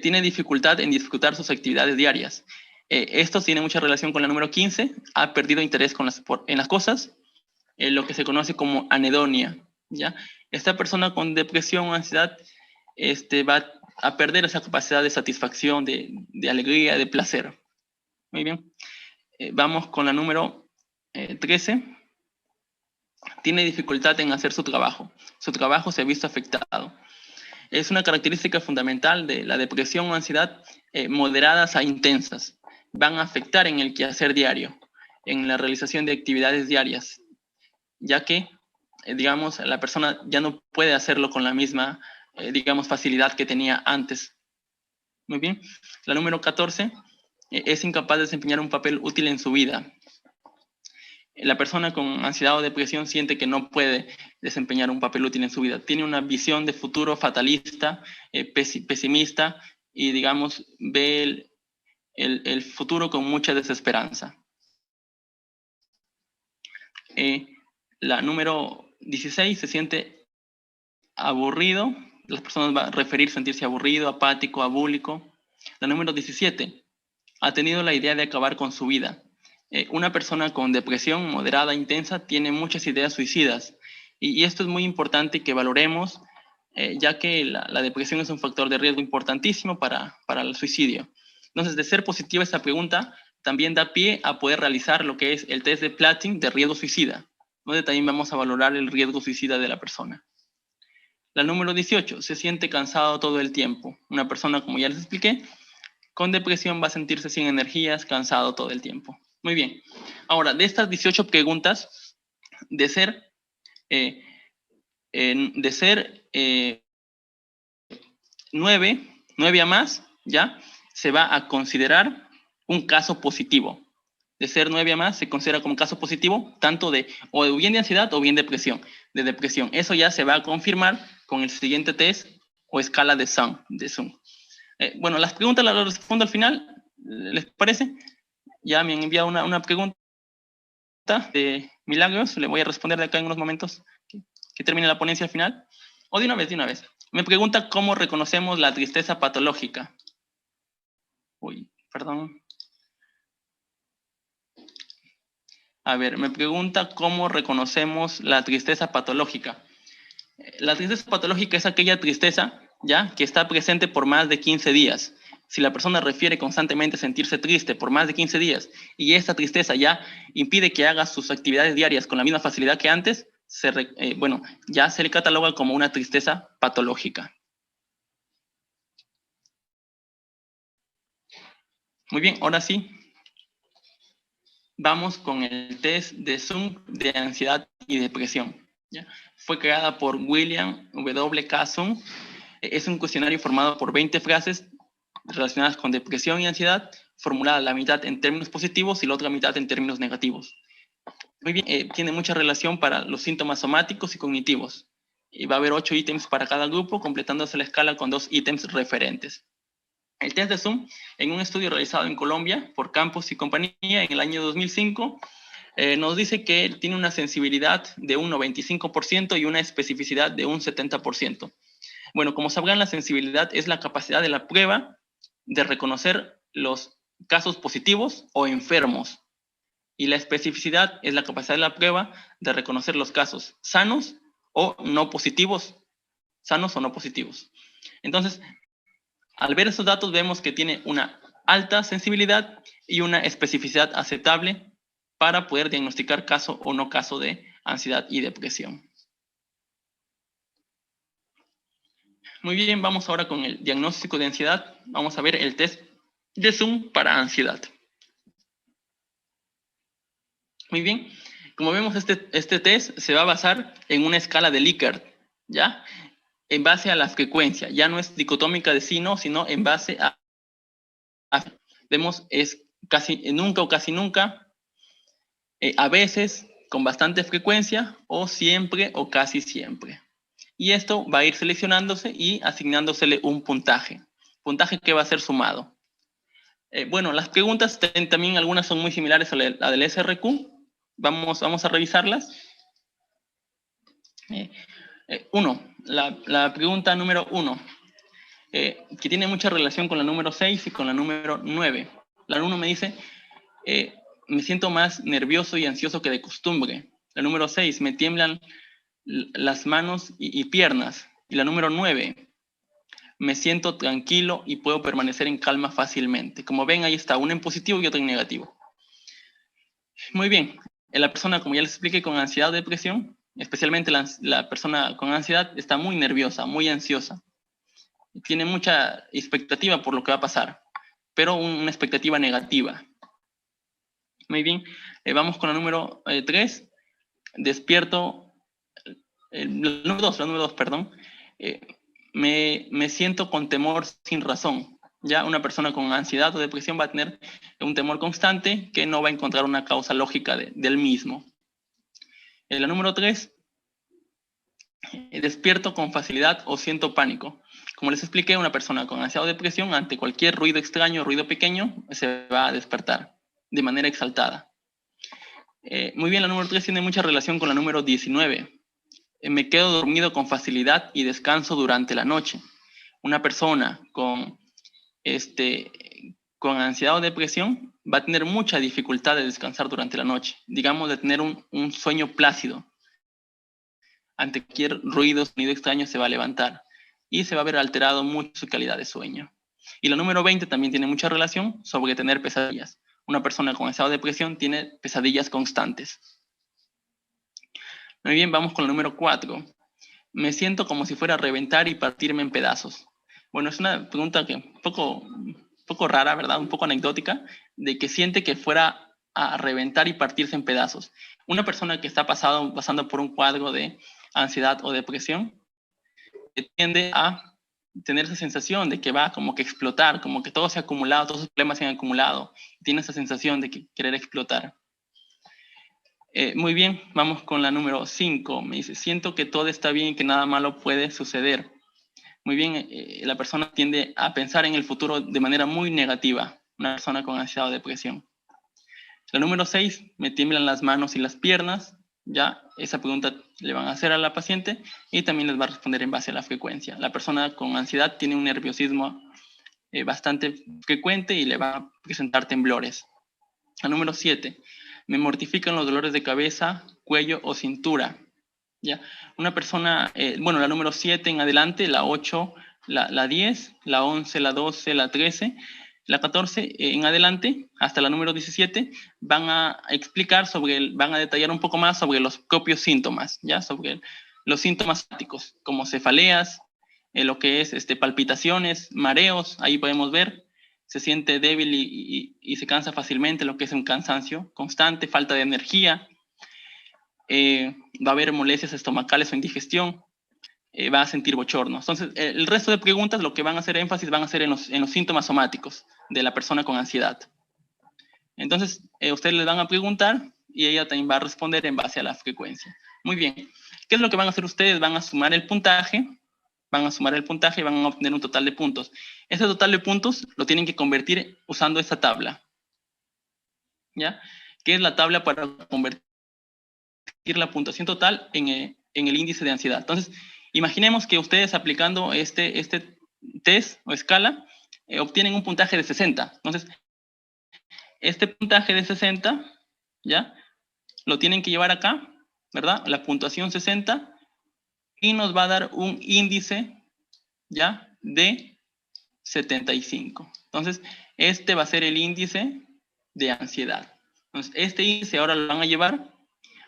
tiene dificultad en disfrutar sus actividades diarias. Esto tiene mucha relación con la número 15, ha perdido interés en las cosas, lo que se conoce como anedonia, ¿ya? Esta persona con depresión o ansiedad va a perder esa capacidad de satisfacción, de alegría, de placer. Muy bien. Vamos con la número 13. Tiene dificultad en hacer su trabajo. Su trabajo se ha visto afectado. Es una característica fundamental de la depresión o ansiedad moderadas a intensas. Van a afectar en el quehacer diario, en la realización de actividades diarias, ya que, digamos, la persona ya no puede hacerlo con la misma, digamos, facilidad que tenía antes. Muy bien. La número 14 es incapaz de desempeñar un papel útil en su vida. La persona con ansiedad o depresión siente que no puede desempeñar un papel útil en su vida. Tiene una visión de futuro fatalista, pesimista y, digamos, ve el futuro con mucha desesperanza. La número 16 se siente aburrido. Las personas van a referir sentirse aburrido, apático, abúlico. La número 17 ha tenido la idea de acabar con su vida. Una persona con depresión moderada, intensa, tiene muchas ideas suicidas. Y esto es muy importante que valoremos, ya que la depresión es un factor de riesgo importantísimo para el suicidio. Entonces, de ser positiva esta pregunta, también da pie a poder realizar lo que es el test de Platting de riesgo suicida, donde también vamos a valorar el riesgo suicida de la persona. La número 18, se siente cansado todo el tiempo. Una persona, como ya les expliqué, con depresión va a sentirse sin energías, cansado todo el tiempo. Muy bien. Ahora, de estas 18 preguntas, de ser 9 a más, ¿ya? Se va a considerar un caso positivo. De ser 9 a más, se considera como caso positivo, tanto o bien de ansiedad o bien de depresión. Eso ya se va a confirmar con el siguiente test o escala de Zoom. Bueno, las preguntas las respondo al final, ¿les parece? Ya me han enviado una pregunta de Milagros, le voy a responder de acá en unos momentos que termine la ponencia al final. O de una vez. Me pregunta cómo reconocemos la tristeza patológica. Uy, perdón. A ver, me pregunta cómo reconocemos la tristeza patológica. La tristeza patológica es aquella tristeza, ¿ya?, que está presente por más de 15 días. Si la persona refiere constantemente a sentirse triste por más de 15 días y esta tristeza ya impide que haga sus actividades diarias con la misma facilidad que antes, ya se le cataloga como una tristeza patológica. Muy bien, ahora sí, vamos con el test de Zoom de ansiedad y depresión, ¿ya? Fue creada por William W. K. Zoom. Es un cuestionario formado por 20 frases relacionadas con depresión y ansiedad, formulada la mitad en términos positivos y la otra mitad en términos negativos. Muy bien, tiene mucha relación para los síntomas somáticos y cognitivos. Y va a haber 8 ítems para cada grupo, completándose la escala con 2 ítems referentes. El test de Zoom, en un estudio realizado en Colombia por Campos y compañía en el año 2005, nos dice que tiene una sensibilidad de un 95% y una especificidad de un 70%. Bueno, como sabrán, la sensibilidad es la capacidad de la prueba de reconocer los casos positivos o enfermos. Y la especificidad es la capacidad de la prueba de reconocer los casos sanos o no positivos. Entonces, al ver esos datos vemos que tiene una alta sensibilidad y una especificidad aceptable para poder diagnosticar caso o no caso de ansiedad y depresión. Muy bien, vamos ahora con el diagnóstico de ansiedad. Vamos a ver el test de Zoom para ansiedad. Muy bien, como vemos, este test se va a basar en una escala de Likert, ¿ya? En base a la frecuencia, ya no es dicotómica de sí, no, sino en base a vemos, es casi nunca o casi nunca, a veces con bastante frecuencia, o siempre o casi siempre. Y esto va a ir seleccionándose y asignándosele un puntaje que va a ser sumado. Bueno, las preguntas también algunas son muy similares a la del SRQ. Vamos a revisarlas. La pregunta número 1. que tiene mucha relación con la número 6 y con la número 9. La 1 me dice, me siento más nervioso y ansioso que de costumbre. La número 6, me tiemblan las manos y piernas. Y la número 9, me siento tranquilo y puedo permanecer en calma fácilmente. Como ven, ahí está, una en positivo y otra en negativo. Muy bien, la persona, como ya les expliqué, con ansiedad o depresión, especialmente la persona con ansiedad, está muy nerviosa, muy ansiosa. Tiene mucha expectativa por lo que va a pasar, pero una expectativa negativa. Muy bien, vamos con la número 3. Despierto, la número 2, perdón. Me siento con temor sin razón. Ya una persona con ansiedad o depresión va a tener un temor constante que no va a encontrar una causa lógica del mismo. La número 3, despierto con facilidad o siento pánico. Como les expliqué, una persona con ansiedad o depresión, ante cualquier ruido extraño, ruido pequeño, se va a despertar de manera exaltada. Muy bien, la número 3 tiene mucha relación con la número 19. Me quedo dormido con facilidad y descanso durante la noche. Una persona con ansiedad o depresión va a tener mucha dificultad de descansar durante la noche. Digamos, de tener un sueño plácido. Ante cualquier ruido, sonido extraño se va a levantar y se va a ver alterado mucho su calidad de sueño. Y la número 20 también tiene mucha relación sobre tener pesadillas. Una persona con ansiedad o depresión tiene pesadillas constantes. Muy bien, vamos con la número 4. Me siento como si fuera a reventar y partirme en pedazos. Bueno, es una pregunta que un poco rara, ¿verdad? Un poco anecdótica, de que siente que fuera a reventar y partirse en pedazos. Una persona que está pasando por un cuadro de ansiedad o depresión tiende a tener esa sensación de que va como que explotar, como que todo se ha acumulado, todos sus problemas se han acumulado. Tiene esa sensación de querer explotar. Muy bien, vamos con la número 5. Me dice, siento que todo está bien y que nada malo puede suceder. Muy bien, la persona tiende a pensar en el futuro de manera muy negativa, una persona con ansiedad o depresión. La número 6, me tiemblan las manos y las piernas. Ya esa pregunta le van a hacer a la paciente y también les va a responder en base a la frecuencia. La persona con ansiedad tiene un nerviosismo bastante frecuente y le va a presentar temblores. La número 7, me mortifican los dolores de cabeza, cuello o cintura. ¿Ya? Una persona, bueno, la número 7 en adelante, la 8, la 10, la 11, la 12, la 13, la 14 en adelante, hasta la número 17, van a explicar van a detallar un poco más sobre los propios síntomas, ¿ya? Sobre los síntomas somáticos, como cefaleas, lo que es palpitaciones, mareos, ahí podemos ver, se siente débil y se cansa fácilmente, lo que es un cansancio constante, falta de energía, va a haber molestias estomacales o indigestión, va a sentir bochorno. Entonces, el resto de preguntas lo que van a hacer énfasis van a ser en los síntomas somáticos de la persona con ansiedad. Entonces, ustedes les van a preguntar y ella también va a responder en base a la frecuencia. Muy bien. ¿Qué es lo que van a hacer ustedes? Van a sumar el puntaje, y van a obtener un total de puntos. Ese total de puntos lo tienen que convertir usando esta tabla. ¿Ya? ¿Qué es la tabla para convertir la puntuación total en el índice de ansiedad? Entonces, imaginemos que ustedes aplicando este test o escala obtienen un puntaje de 60. Entonces, este puntaje de 60, ¿ya? Lo tienen que llevar acá, ¿verdad? La puntuación 60 y nos va a dar un índice, ¿ya? De 75. Entonces, este va a ser el índice de ansiedad. Entonces, este índice ahora lo van a llevar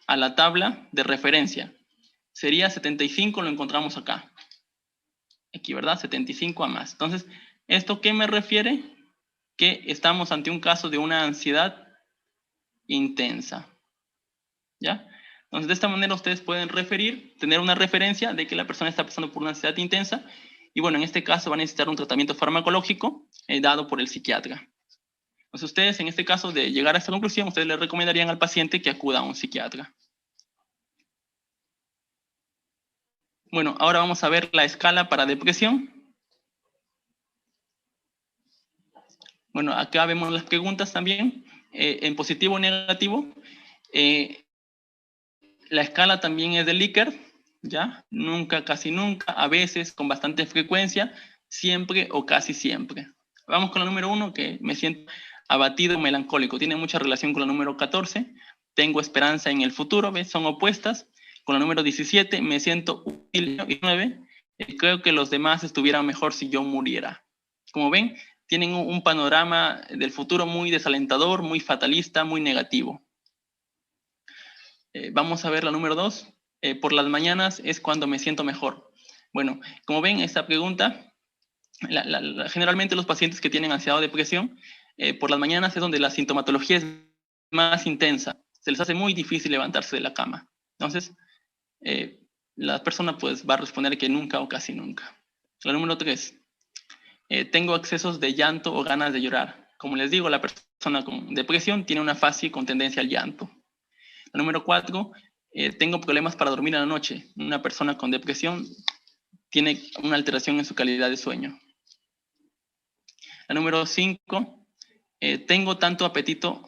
a la tabla de referencia. Sería 75, lo encontramos acá. Aquí, ¿verdad? 75 a más. Entonces, ¿esto qué me refiere? Que estamos ante un caso de una ansiedad intensa. ¿Ya? Entonces, de esta manera ustedes pueden tener una referencia de que la persona está pasando por una ansiedad intensa y bueno, en este caso van a necesitar un tratamiento farmacológico dado por el psiquiatra. Entonces, ustedes en este caso de llegar a esta conclusión, ustedes le recomendarían al paciente que acuda a un psiquiatra. Bueno, ahora vamos a ver la escala para depresión. Bueno, acá vemos las preguntas también, en positivo o negativo. La escala también es de Likert, ¿ya? Nunca, casi nunca, a veces, con bastante frecuencia, siempre o casi siempre. Vamos con la número 1, que me siento abatido, melancólico. Tiene mucha relación con la número 14. Tengo esperanza en el futuro, ¿ves? Son opuestas. Con la número 17, me siento útil. Y 9, creo que los demás estuvieran mejor si yo muriera. Como ven, tienen un panorama del futuro muy desalentador, muy fatalista, muy negativo. Vamos a ver la número 2. Por las mañanas es cuando me siento mejor. Bueno, como ven, esta pregunta, generalmente los pacientes que tienen ansiedad o depresión, por las mañanas es donde la sintomatología es más intensa. Se les hace muy difícil levantarse de la cama. Entonces, la persona pues va a responder que nunca o casi nunca. La número 3. Tengo excesos de llanto o ganas de llorar. Como les digo, la persona con depresión tiene una fase con tendencia al llanto. La número 4, tengo problemas para dormir a la noche. Una persona con depresión tiene una alteración en su calidad de sueño. La número 5, tengo tanto apetito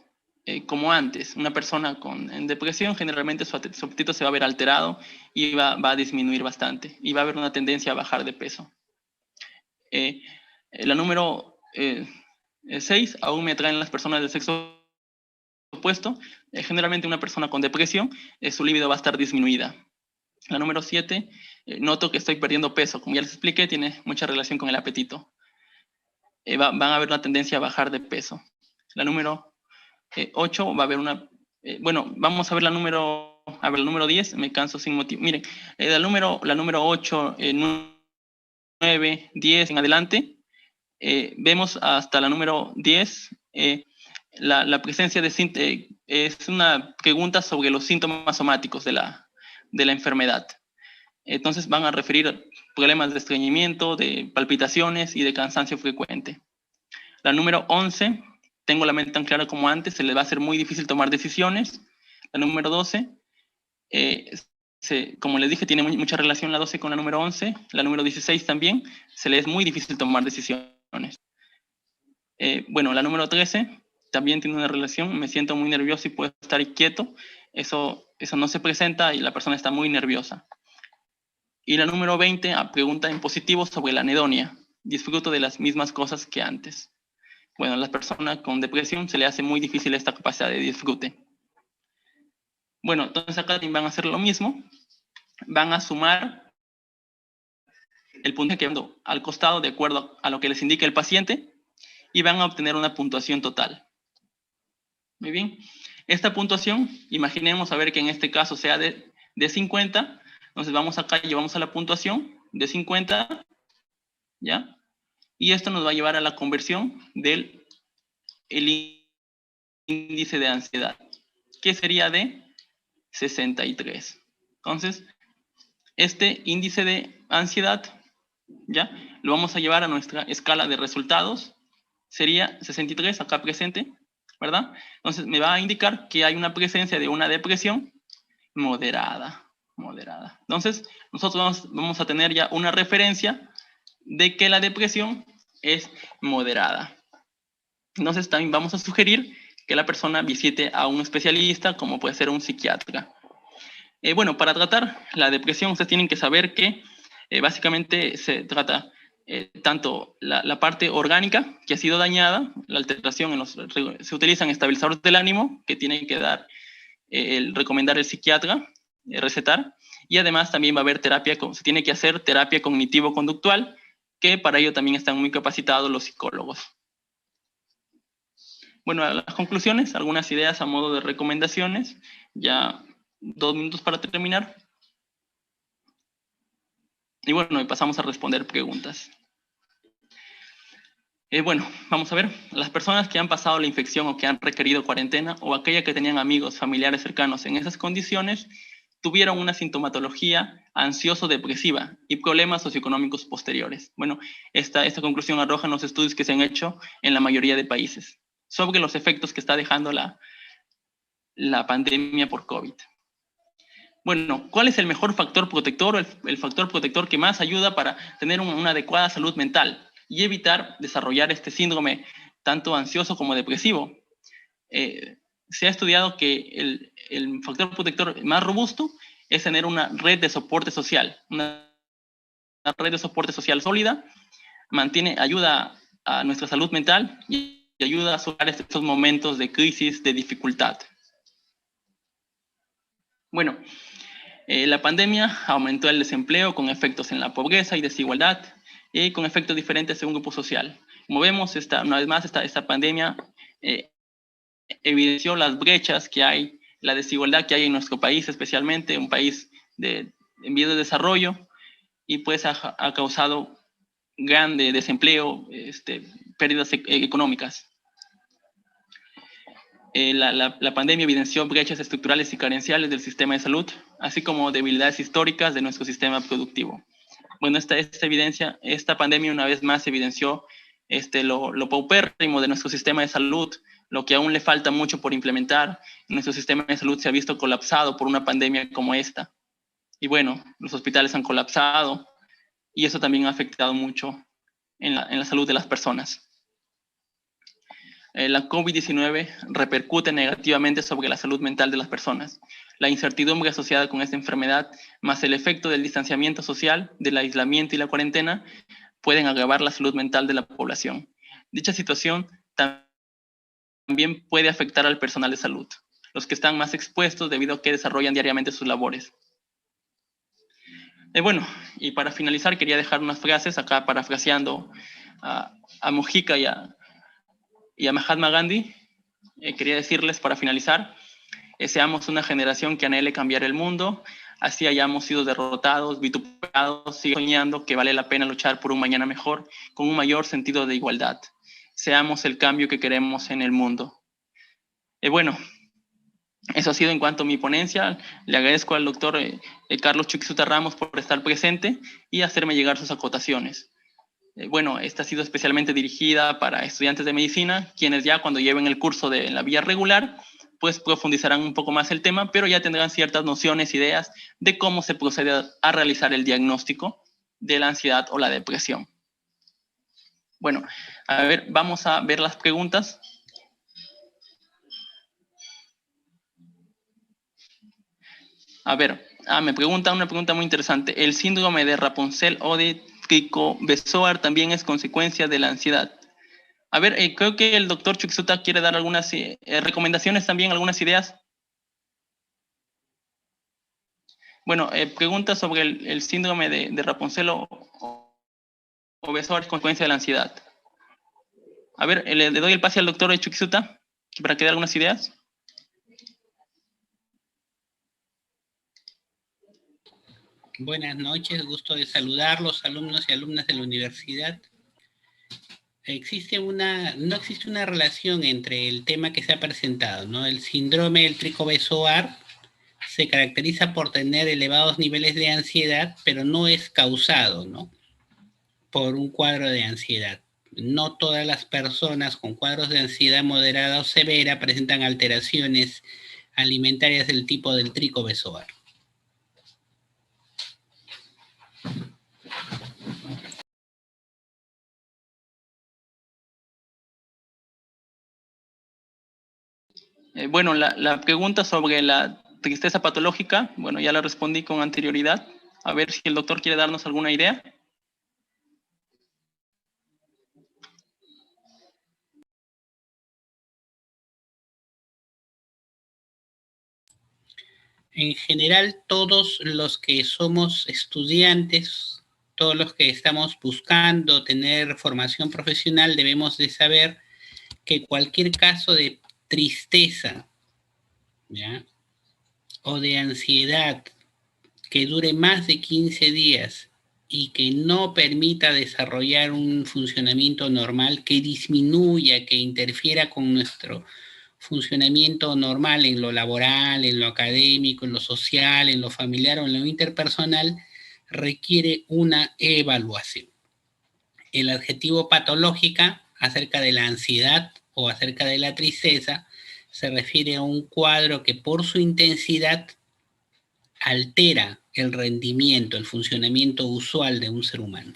como antes. Una persona en depresión generalmente su apetito se va a ver alterado y va a disminuir bastante y va a haber una tendencia a bajar de peso. La número 6, aún me atraen las personas del sexo opuesto. Generalmente una persona con depresión, su libido va a estar disminuida. La número 7, noto que estoy perdiendo peso. Como ya les expliqué, tiene mucha relación con el apetito. Van a haber una tendencia a bajar de peso. La número 8 va a haber una... bueno, vamos a ver la número 10, me canso sin motivo. Miren, la número 8, 9, 10 en adelante, vemos hasta la número 10, la presencia de es una pregunta sobre los síntomas somáticos de la enfermedad. Entonces van a referir problemas de estreñimiento, de palpitaciones y de cansancio frecuente. La número 11, tengo la mente tan clara como antes, se le va a hacer muy difícil tomar decisiones. La número 12, como les dije, tiene mucha relación la 12 con la número 11. La número 16 también, se le es muy difícil tomar decisiones. Bueno, la número 13 también tiene una relación, me siento muy nervioso y puedo estar quieto. Eso no se presenta y la persona está muy nerviosa. Y la número 20, pregunta en positivo sobre la anedonia. Disfruto de las mismas cosas que antes. Bueno, a las personas con depresión se le hace muy difícil esta capacidad de disfrute. Bueno, entonces acá van a hacer lo mismo. Van a sumar el puntaje que van al costado de acuerdo a lo que les indique el paciente y van a obtener una puntuación total. Muy bien. Esta puntuación, imaginemos a ver que en este caso sea de 50. Entonces vamos acá y llevamos a la puntuación de 50, ¿ya? Y esto nos va a llevar a la conversión del índice de ansiedad, que sería de 63. Entonces, este índice de ansiedad, ¿ya? Lo vamos a llevar a nuestra escala de resultados. Sería 63 acá presente, ¿verdad? Entonces me va a indicar que hay una presencia de una depresión moderada. Entonces, nosotros vamos a tener ya una referencia de que la depresión es moderada. Entonces, también vamos a sugerir que la persona visite a un especialista, como puede ser un psiquiatra. Bueno, para tratar la depresión, ustedes tienen que saber que básicamente se trata tanto la parte orgánica que ha sido dañada, la alteración se utilizan estabilizadores del ánimo que tienen que dar recomendar el psiquiatra, recetar, y además también va a haber se tiene que hacer terapia cognitivo-conductual, que para ello también están muy capacitados los psicólogos. Bueno, a las conclusiones, algunas ideas a modo de recomendaciones, ya 2 minutos para terminar. Y bueno, pasamos a responder preguntas. Bueno, vamos a ver, las personas que han pasado la infección o que han requerido cuarentena o aquella que tenían amigos, familiares cercanos en esas condiciones, tuvieron una sintomatología ansioso-depresiva y problemas socioeconómicos posteriores. Bueno, esta conclusión arroja en los estudios que se han hecho en la mayoría de países sobre los efectos que está dejando la pandemia por COVID. Bueno, ¿cuál es el mejor factor protector o el factor protector que más ayuda para tener una adecuada salud mental y evitar desarrollar este síndrome tanto ansioso como depresivo? Se ha estudiado que el factor protector más robusto es tener una red de soporte social, una red de soporte social sólida, ayuda a nuestra salud mental y ayuda a superar estos momentos de crisis, de dificultad. Bueno, la pandemia aumentó el desempleo con efectos en la pobreza y desigualdad y con efectos diferentes según grupo social. Como vemos, una vez más, esta pandemia evidenció las brechas que hay, la desigualdad que hay en nuestro país, especialmente un país en vías de desarrollo, y pues ha causado grande desempleo, pérdidas económicas. La pandemia evidenció brechas estructurales y carenciales del sistema de salud, así como debilidades históricas de nuestro sistema productivo. Bueno, esta pandemia una vez más evidenció lo paupérrimo de nuestro sistema de salud, lo que aún le falta mucho por implementar. Nuestro sistema de salud se ha visto colapsado por una pandemia como esta. Y bueno, los hospitales han colapsado y eso también ha afectado mucho en la salud de las personas. La COVID-19 repercute negativamente sobre la salud mental de las personas. La incertidumbre asociada con esta enfermedad, más el efecto del distanciamiento social, del aislamiento y la cuarentena, pueden agravar la salud mental de la población. Dicha situación también puede afectar al personal de salud, los que están más expuestos debido a que desarrollan diariamente sus labores. Bueno, y para finalizar quería dejar unas frases acá parafraseando a Mujica y a Mahatma Gandhi. Quería decirles para finalizar, seamos una generación que anhele cambiar el mundo, así hayamos sido derrotados, vituperados, sigue soñando que vale la pena luchar por un mañana mejor, con un mayor sentido de igualdad. Seamos el cambio que queremos en el mundo. Bueno, eso ha sido en cuanto a mi ponencia. Le agradezco al doctor Carlos Chuquisuta Ramos por estar presente y hacerme llegar sus acotaciones. Bueno, esta ha sido especialmente dirigida para estudiantes de medicina, quienes ya cuando lleven el curso en la vía regular, pues profundizarán un poco más el tema, pero ya tendrán ciertas nociones, ideas de cómo se procede a realizar el diagnóstico de la ansiedad o la depresión. Bueno, a ver, vamos a ver las preguntas. A ver, me pregunta una pregunta muy interesante. ¿El síndrome de Rapunzel o de Trico-Bezoar también es consecuencia de la ansiedad? A ver, creo que el doctor Chuquisuta quiere dar algunas recomendaciones también, algunas ideas. Bueno, pregunta sobre el síndrome de Rapunzel o Bezoar es consecuencia de la ansiedad. A ver, le doy el pase al doctor Chuquisuta para que dé algunas ideas. Buenas noches, gusto de saludarlos, alumnos y alumnas de la universidad. No existe una relación entre el tema que se ha presentado, ¿no? El síndrome del Trico-Bezoar se caracteriza por tener elevados niveles de ansiedad, pero no es causado, ¿no?, por un cuadro de ansiedad. No todas las personas con cuadros de ansiedad moderada o severa presentan alteraciones alimentarias del tipo del Trico-Bezoar. Bueno, la pregunta sobre la tristeza patológica, bueno, ya la respondí con anterioridad. A ver si el doctor quiere darnos alguna idea. En general, todos los que somos estudiantes, todos los que estamos buscando tener formación profesional, debemos de saber que cualquier caso de tristeza, ¿ya?, o de ansiedad que dure más de 15 días y que no permita desarrollar un funcionamiento normal, que disminuya, que interfiera con nuestro funcionamiento normal en lo laboral, en lo académico, en lo social, en lo familiar o en lo interpersonal, requiere una evaluación. El adjetivo patológica acerca de la ansiedad o acerca de la tristeza se refiere a un cuadro que por su intensidad altera el rendimiento, el funcionamiento usual de un ser humano.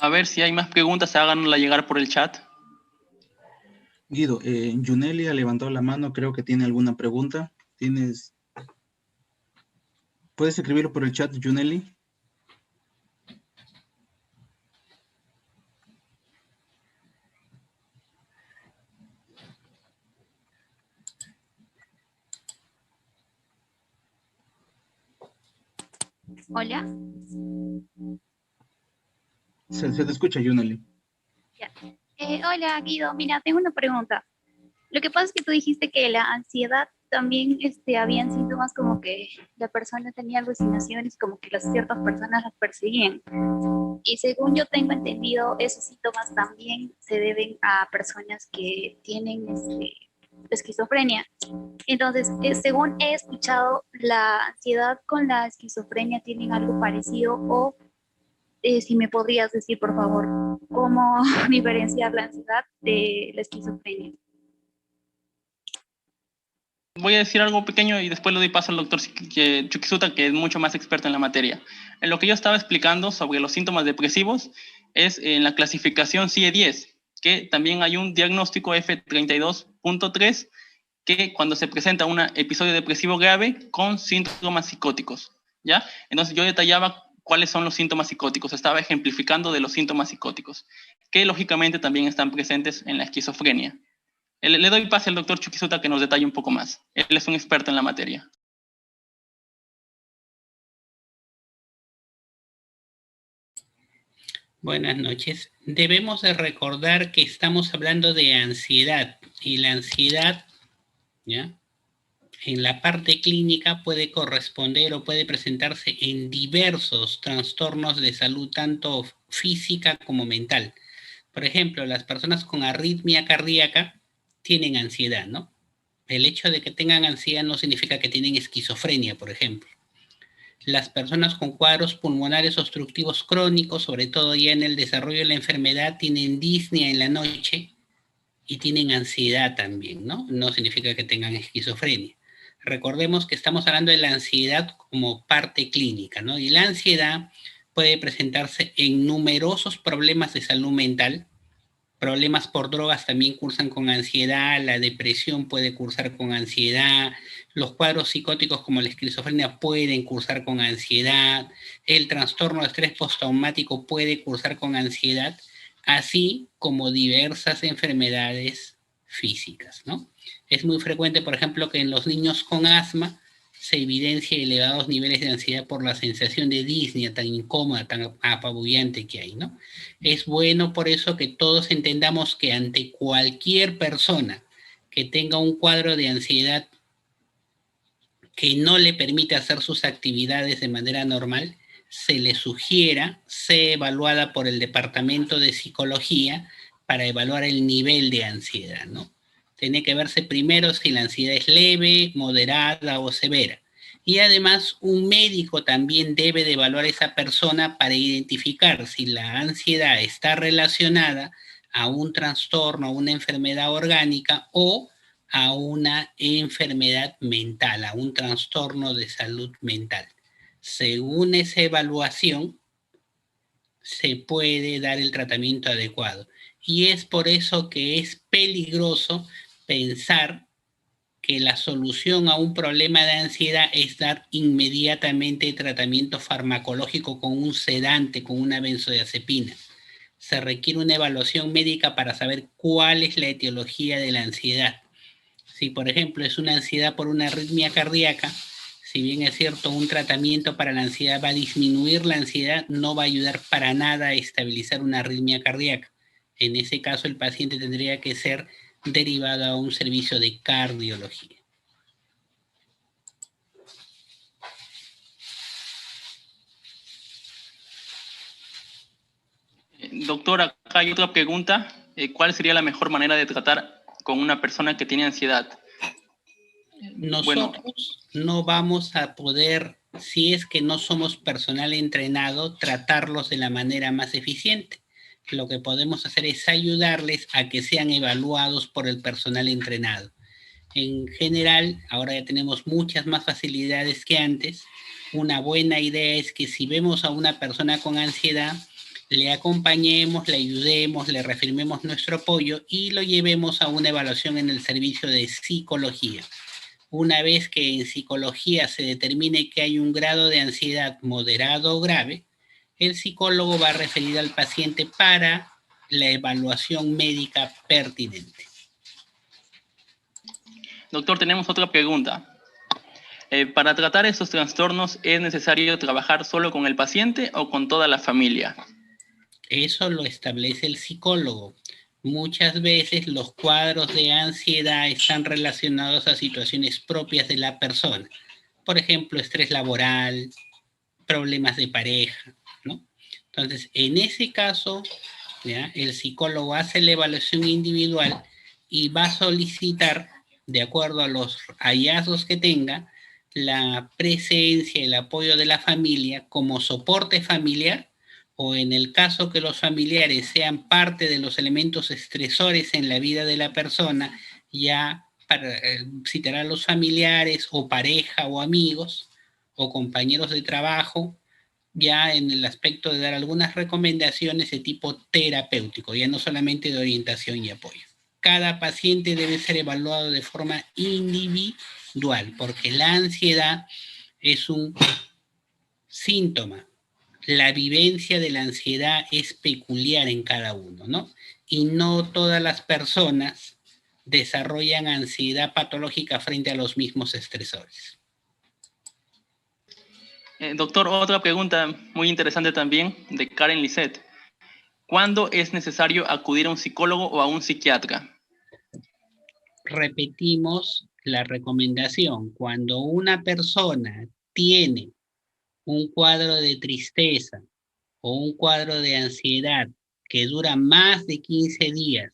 A ver si hay más preguntas, háganosla llegar por el chat. Guido, Yuneli ha levantado la mano, creo que tiene alguna pregunta. ¿Puedes escribirlo por el chat, Yuneli? Hola. Se te escucha, Yuneli. Ya. Hola, Guido. Mira, tengo una pregunta. Lo que pasa es que tú dijiste que la ansiedad también habían síntomas como que la persona tenía alucinaciones, como que las ciertas personas las perseguían. Y según yo tengo entendido, esos síntomas también se deben a personas que tienen esquizofrenia. Entonces, según he escuchado, la ansiedad con la esquizofrenia tienen algo parecido o si me podrías decir, por favor, cómo diferenciar la ansiedad de la esquizofrenia. Voy a decir algo pequeño y después le doy paso al doctor Chukisuta, que es mucho más experto en la materia. En lo que yo estaba explicando sobre los síntomas depresivos es en la clasificación CIE-10, que también hay un diagnóstico F32.3 que cuando se presenta un episodio depresivo grave con síntomas psicóticos, ¿ya? Entonces yo detallaba cuáles son los síntomas psicóticos, estaba ejemplificando de los síntomas psicóticos, que lógicamente también están presentes en la esquizofrenia. Le doy pase al doctor Chukisuta que nos detalle un poco más. Él es un experto en la materia. Buenas noches. Debemos de recordar que estamos hablando de ansiedad y la ansiedad, ¿ya?, en la parte clínica puede corresponder o puede presentarse en diversos trastornos de salud, tanto física como mental. Por ejemplo, las personas con arritmia cardíaca tienen ansiedad, ¿no? El hecho de que tengan ansiedad no significa que tienen esquizofrenia, por ejemplo. Las personas con cuadros pulmonares obstructivos crónicos, sobre todo ya en el desarrollo de la enfermedad, tienen disnea en la noche y tienen ansiedad también, ¿no? No significa que tengan esquizofrenia. Recordemos que estamos hablando de la ansiedad como parte clínica, ¿no? Y la ansiedad puede presentarse en numerosos problemas de salud mental. Problemas por drogas también cursan con ansiedad, la depresión puede cursar con ansiedad, los cuadros psicóticos como la esquizofrenia pueden cursar con ansiedad, el trastorno de estrés postraumático puede cursar con ansiedad, así como diversas enfermedades físicas, ¿no? Es muy frecuente, por ejemplo, que en los niños con asma se evidencia elevados niveles de ansiedad por la sensación de disnea tan incómoda, tan apabullante que hay, ¿no? Es bueno por eso que todos entendamos que ante cualquier persona que tenga un cuadro de ansiedad que no le permite hacer sus actividades de manera normal, se le sugiera ser evaluada por el Departamento de Psicología para evaluar el nivel de ansiedad, ¿no? Tiene que verse primero si la ansiedad es leve, moderada o severa. Y además, un médico también debe de evaluar a esa persona para identificar si la ansiedad está relacionada a un trastorno, a una enfermedad orgánica o a una enfermedad mental, a un trastorno de salud mental. Según esa evaluación, se puede dar el tratamiento adecuado. Y es por eso que es peligroso pensar que la solución a un problema de ansiedad es dar inmediatamente tratamiento farmacológico con un sedante, con una benzodiazepina. Se requiere una evaluación médica para saber cuál es la etiología de la ansiedad. Si, por ejemplo, es una ansiedad por una arritmia cardíaca, si bien es cierto, un tratamiento para la ansiedad va a disminuir la ansiedad, no va a ayudar para nada a estabilizar una arritmia cardíaca. En ese caso, el paciente tendría que ser derivado a un servicio de cardiología. Doctor, acá hay otra pregunta. ¿Cuál sería la mejor manera de tratar con una persona que tiene ansiedad? Nosotros no vamos a poder, si es que no somos personal entrenado, tratarlos de la manera más eficiente. Lo que podemos hacer es ayudarles a que sean evaluados por el personal entrenado. En general, ahora ya tenemos muchas más facilidades que antes. Una buena idea es que si vemos a una persona con ansiedad, le acompañemos, le ayudemos, le reafirmemos nuestro apoyo y lo llevemos a una evaluación en el servicio de psicología. Una vez que en psicología se determine que hay un grado de ansiedad moderado o grave, el psicólogo va a referir al paciente para la evaluación médica pertinente. Doctor, tenemos otra pregunta. ¿Para tratar estos trastornos es necesario trabajar solo con el paciente o con toda la familia? Eso lo establece el psicólogo. Muchas veces los cuadros de ansiedad están relacionados a situaciones propias de la persona. Por ejemplo, estrés laboral, problemas de pareja, ¿no? Entonces, en ese caso, ¿ya? El psicólogo hace la evaluación individual y va a solicitar, de acuerdo a los hallazgos que tenga, la presencia, el apoyo de la familia como soporte familiar, o en el caso que los familiares sean parte de los elementos estresores en la vida de la persona, ya citará a los familiares o pareja o amigos o compañeros de trabajo, ya en el aspecto de dar algunas recomendaciones de tipo terapéutico, ya no solamente de orientación y apoyo. Cada paciente debe ser evaluado de forma individual, porque la ansiedad es un síntoma. La vivencia de la ansiedad es peculiar en cada uno, ¿no? Y no todas las personas desarrollan ansiedad patológica frente a los mismos estresores. Doctor, otra pregunta muy interesante también de Karen Lisset. ¿Cuándo es necesario acudir a un psicólogo o a un psiquiatra? Repetimos la recomendación. Cuando una persona tiene un cuadro de tristeza o un cuadro de ansiedad que dura más de 15 días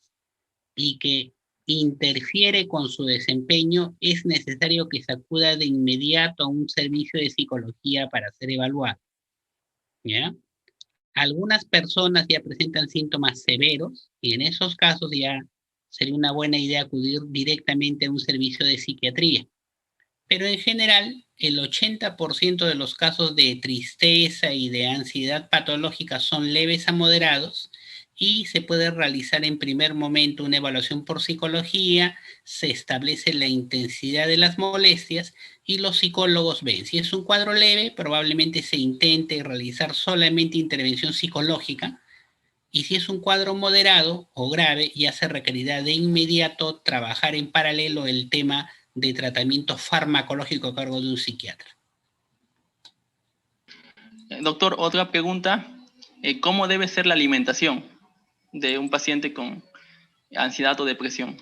y que interfiere con su desempeño, es necesario que se acuda de inmediato a un servicio de psicología para ser evaluado, ¿ya? Algunas personas ya presentan síntomas severos y en esos casos ya sería una buena idea acudir directamente a un servicio de psiquiatría. Pero en general, el 80% de los casos de tristeza y de ansiedad patológica son leves a moderados y se puede realizar en primer momento una evaluación por psicología, se establece la intensidad de las molestias y los psicólogos ven. Si es un cuadro leve, probablemente se intente realizar solamente intervención psicológica, y si es un cuadro moderado o grave, ya se requerirá de inmediato trabajar en paralelo el tema de tratamiento farmacológico a cargo de un psiquiatra. Doctor, otra pregunta. ¿Cómo debe ser la alimentación de un paciente con ansiedad o depresión?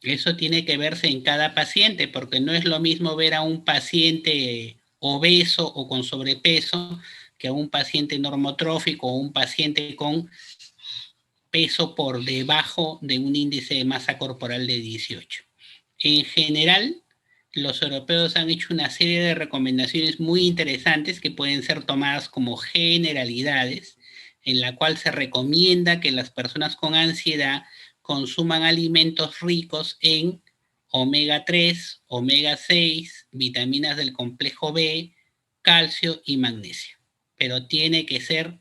Eso tiene que verse en cada paciente, porque no es lo mismo ver a un paciente obeso o con sobrepeso que a un paciente normotrófico o un paciente con peso por debajo de un índice de masa corporal de 18. En general, los europeos han hecho una serie de recomendaciones muy interesantes que pueden ser tomadas como generalidades, en la cual se recomienda que las personas con ansiedad consuman alimentos ricos en omega 3, omega 6, vitaminas del complejo B, calcio y magnesio. Pero tiene que ser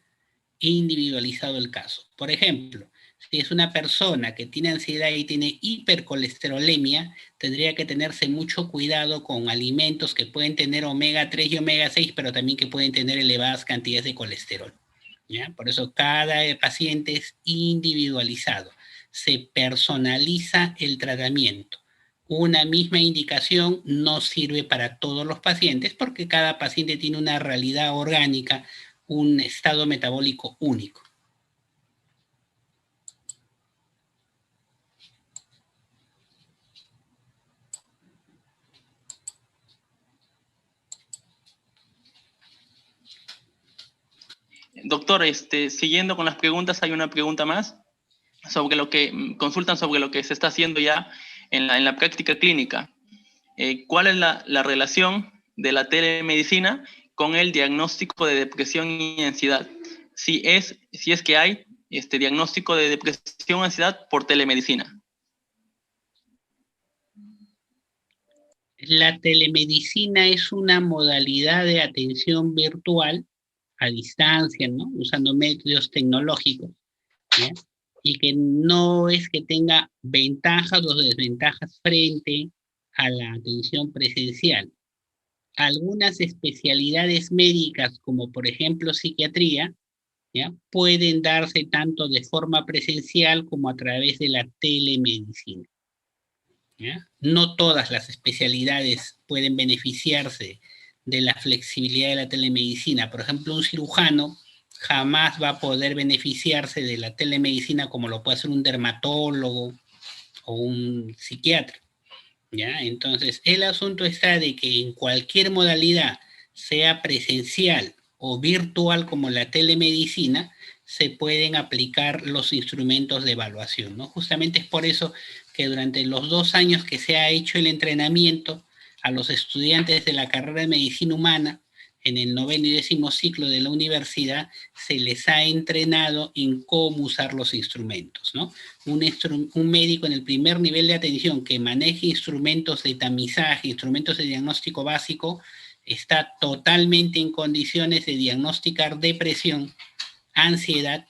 individualizado el caso. Por ejemplo, si es una persona que tiene ansiedad y tiene hipercolesterolemia, tendría que tenerse mucho cuidado con alimentos que pueden tener omega 3 y omega 6, pero también que pueden tener elevadas cantidades de colesterol, ¿ya? Por eso cada paciente es individualizado. Se personaliza el tratamiento. Una misma indicación no sirve para todos los pacientes porque cada paciente tiene una realidad orgánica, un estado metabólico único. Doctor, siguiendo con las preguntas, hay una pregunta más sobre lo que consultan sobre lo que se está haciendo ya en la práctica clínica. ¿Cuál es la relación de la telemedicina con el diagnóstico de depresión y ansiedad? Si es que hay diagnóstico de depresión y ansiedad por telemedicina. La telemedicina es una modalidad de atención virtual a distancia, ¿no? Usando medios tecnológicos, ¿ya? Y que no es que tenga ventajas o desventajas frente a la atención presencial. Algunas especialidades médicas, como por ejemplo psiquiatría, ¿ya? Pueden darse tanto de forma presencial como a través de la telemedicina, ¿ya? No todas las especialidades pueden beneficiarse de la flexibilidad de la telemedicina. Por ejemplo, un cirujano jamás va a poder beneficiarse de la telemedicina como lo puede hacer un dermatólogo o un psiquiatra, ¿ya? Entonces, el asunto está de que en cualquier modalidad, sea presencial o virtual como la telemedicina, se pueden aplicar los instrumentos de evaluación, ¿no? Justamente es por eso que durante los 2 años que se ha hecho el entrenamiento a los estudiantes de la carrera de medicina humana, en el 9º y 10º ciclo de la universidad, se les ha entrenado en cómo usar los instrumentos, ¿no? Un médico en el primer nivel de atención que maneje instrumentos de tamizaje, instrumentos de diagnóstico básico, está totalmente en condiciones de diagnosticar depresión, ansiedad,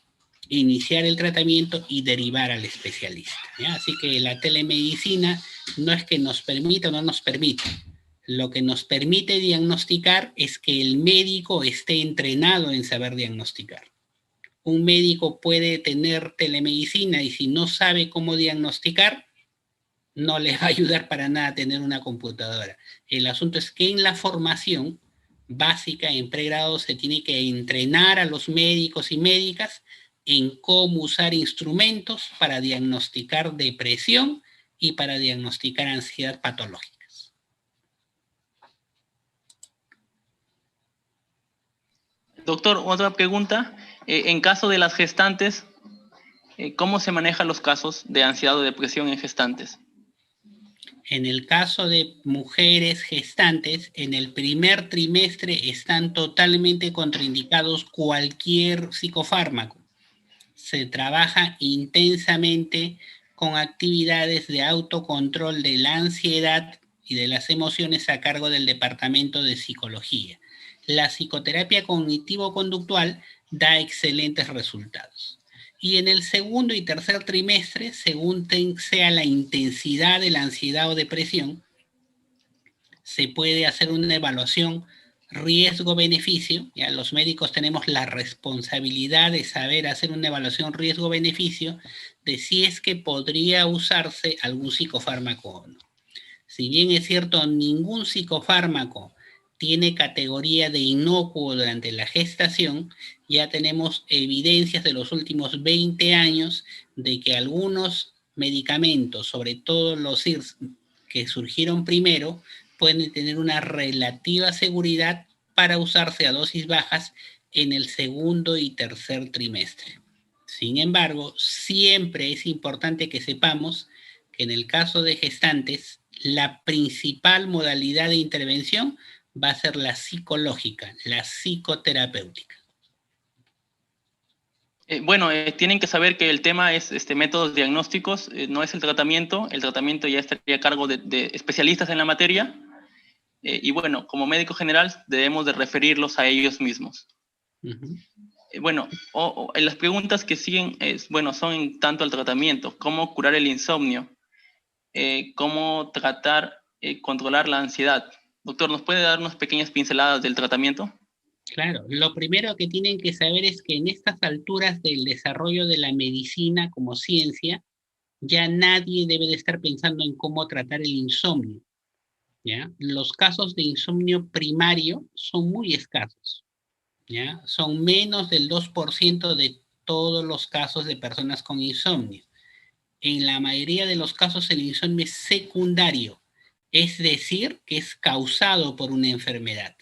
iniciar el tratamiento y derivar al especialista, ¿ya? Así que la telemedicina no es que nos permita o no nos permita. Lo que nos permite diagnosticar es que el médico esté entrenado en saber diagnosticar. Un médico puede tener telemedicina y si no sabe cómo diagnosticar, no les va a ayudar para nada tener una computadora. El asunto es que en la formación básica, en pregrado, se tiene que entrenar a los médicos y médicas en cómo usar instrumentos para diagnosticar depresión y para diagnosticar ansiedad patológicas. Doctor, otra pregunta. En caso de las gestantes, ¿cómo se manejan los casos de ansiedad o depresión en gestantes? En el caso de mujeres gestantes, en el primer trimestre están totalmente contraindicados cualquier psicofármaco. Se trabaja intensamente con actividades de autocontrol de la ansiedad y de las emociones a cargo del Departamento de Psicología. La psicoterapia cognitivo-conductual da excelentes resultados. Y en el segundo y tercer trimestre, según sea la intensidad de la ansiedad o depresión, se puede hacer una evaluación riesgo-beneficio. Ya los médicos tenemos la responsabilidad de saber hacer una evaluación riesgo-beneficio de si es que podría usarse algún psicofármaco o no. Si bien es cierto, ningún psicofármaco tiene categoría de inocuo durante la gestación, ya tenemos evidencias de los últimos 20 años de que algunos medicamentos, sobre todo los IRS que surgieron primero, pueden tener una relativa seguridad para usarse a dosis bajas en el segundo y tercer trimestre. Sin embargo, siempre es importante que sepamos que en el caso de gestantes, la principal modalidad de intervención va a ser la psicológica, la psicoterapéutica. Bueno, tienen que saber que el tema es métodos diagnósticos, no es el tratamiento ya estaría a cargo de especialistas en la materia, y bueno, como médico general debemos de referirlos a ellos mismos. Bueno, las preguntas que siguen son en tanto al tratamiento, cómo curar el insomnio, cómo tratar, controlar la ansiedad. Doctor, ¿nos puede dar unas pequeñas pinceladas del tratamiento? Claro, lo primero que tienen que saber es que en estas alturas del desarrollo de la medicina como ciencia, ya nadie debe de estar pensando en cómo tratar el insomnio, ¿ya? Los casos de insomnio primario son muy escasos, ¿ya? Son menos del 2% de todos los casos de personas con insomnio. En la mayoría de los casos el insomnio es secundario, es decir, que es causado por una enfermedad.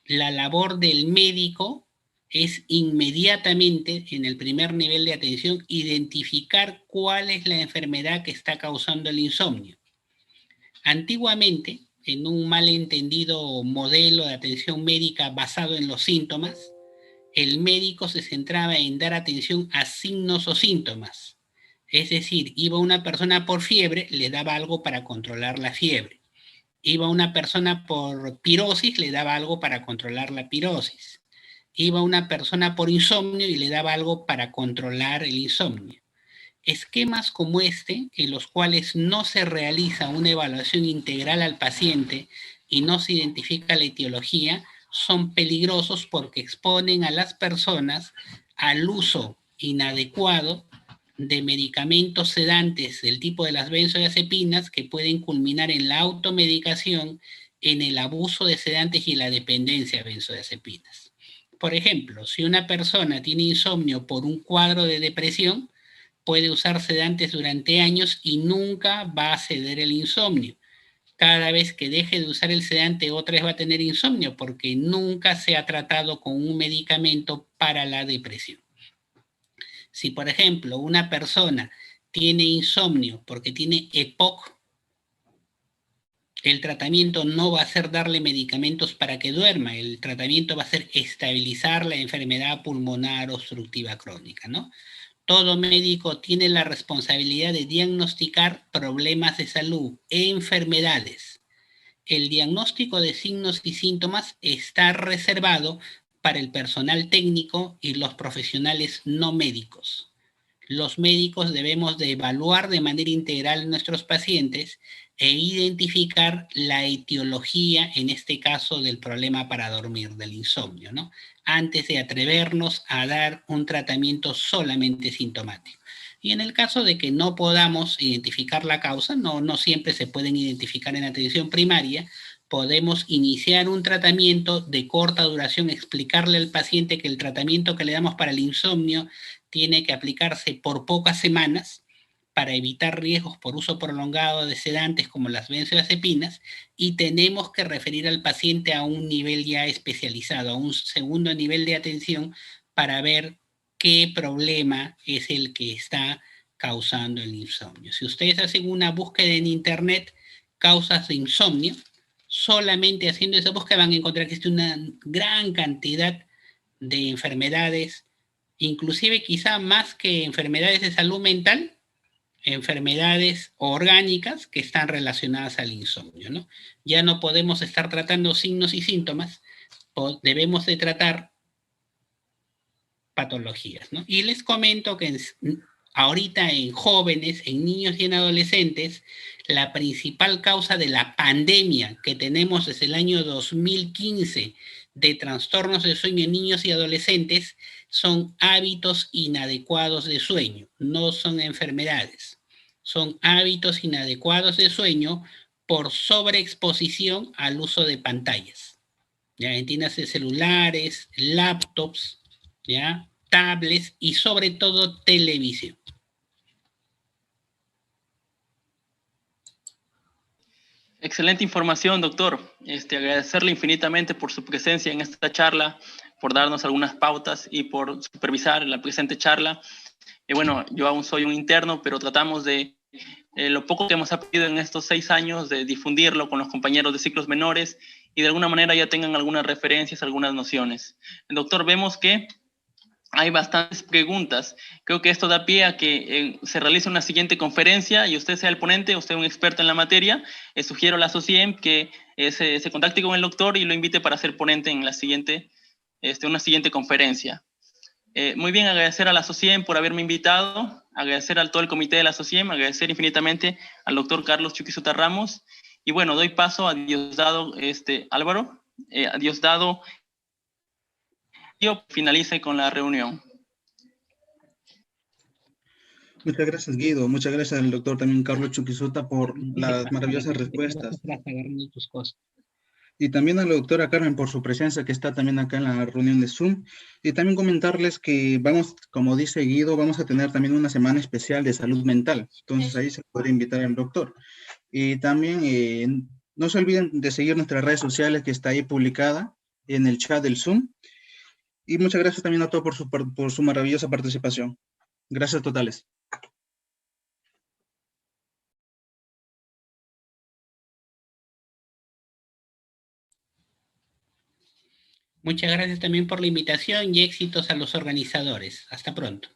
La labor del médico es inmediatamente, en el primer nivel de atención, identificar cuál es la enfermedad que está causando el insomnio. Antiguamente, en un malentendido modelo de atención médica basado en los síntomas, el médico se centraba en dar atención a signos o síntomas. Es decir, iba una persona por fiebre, le daba algo para controlar la fiebre. Iba una persona por pirosis, le daba algo para controlar la pirosis. iba una persona por insomnio y le daba algo para controlar el insomnio. Esquemas como este, en los cuales no se realiza una evaluación integral al paciente y no se identifica la etiología, son peligrosos porque exponen a las personas al uso inadecuado de medicamentos sedantes del tipo de las benzodiazepinas que pueden culminar en la automedicación, en el abuso de sedantes y la dependencia de benzodiazepinas. Por ejemplo, si una persona tiene insomnio por un cuadro de depresión, puede usar sedantes durante años y nunca va a ceder el insomnio. Cada vez que deje de usar el sedante, otra vez va a tener insomnio porque nunca se ha tratado con un medicamento para la depresión. Si, por ejemplo, una persona tiene insomnio porque tiene EPOC, el tratamiento no va a ser darle medicamentos para que duerma, el tratamiento va a ser estabilizar la enfermedad pulmonar obstructiva crónica, ¿no? Todo médico tiene la responsabilidad de diagnosticar problemas de salud, enfermedades. El diagnóstico de signos y síntomas está reservado para el personal técnico y los profesionales no médicos. Los médicos debemos de evaluar de manera integral a nuestros pacientes e identificar la etiología, en este caso, del problema para dormir, del insomnio, ¿no? Antes de atrevernos a dar un tratamiento solamente sintomático. Y en el caso de que no podamos identificar la causa, no siempre se pueden identificar en atención primaria, podemos iniciar un tratamiento de corta duración, explicarle al paciente que el tratamiento que le damos para el insomnio tiene que aplicarse por pocas semanas para evitar riesgos por uso prolongado de sedantes como las benzodiazepinas, y tenemos que referir al paciente a un nivel ya especializado, a un segundo nivel de atención para ver qué problema es el que está causando el insomnio. Si ustedes hacen una búsqueda en internet, causas de insomnio, solamente haciendo esa búsqueda van a encontrar que existe una gran cantidad de enfermedades, inclusive quizá más que enfermedades de salud mental, enfermedades orgánicas que están relacionadas al insomnio, ¿no? Ya no podemos estar tratando signos y síntomas, debemos de tratar patologías, ¿no? Y les comento que ahorita en jóvenes, en niños y en adolescentes, la principal causa de la pandemia que tenemos desde el año 2015 de trastornos de sueño en niños y adolescentes son hábitos inadecuados de sueño, no son enfermedades. Son hábitos inadecuados de sueño por sobreexposición al uso de pantallas. Ya, entiéndase celulares, laptops, ¿ya? Tablets y sobre todo televisión. Excelente información, doctor. Agradecerle infinitamente por su presencia en esta charla, por darnos algunas pautas y por supervisar la presente charla. Bueno, yo aún soy un interno, pero tratamos de lo poco que hemos aprendido en estos 6 años, de difundirlo con los compañeros de ciclos menores y de alguna manera ya tengan algunas referencias, algunas nociones. Doctor, vemos que hay bastantes preguntas. Creo que esto da pie a que se realice una siguiente conferencia y usted sea el ponente, usted es un experto en la materia. Sugiero a la SOCIEM que se contacte con el doctor y lo invite para ser ponente en la siguiente, una siguiente conferencia. Muy bien, agradecer a la SOCIEM por haberme invitado, agradecer a todo el comité de la SOCIEM, agradecer infinitamente al doctor Carlos Chuquisuta Ramos. Y bueno, doy paso a Diosdado Álvaro, a Diosdado, yo finalice con la reunión. Muchas gracias, Guido. Muchas gracias al doctor también Carlos Chuquisuta por las maravillosas respuestas. Y también a la doctora Carmen por su presencia, que está también acá en la reunión de Zoom. Y también comentarles que vamos, como dice Guido, vamos a tener también una semana especial de salud mental. Entonces ahí se puede invitar al doctor. Y también no se olviden de seguir nuestras redes sociales, que está ahí publicada en el chat del Zoom. Y muchas gracias también a todos por su maravillosa participación. Gracias totales. Muchas gracias también por la invitación y éxitos a los organizadores. Hasta pronto.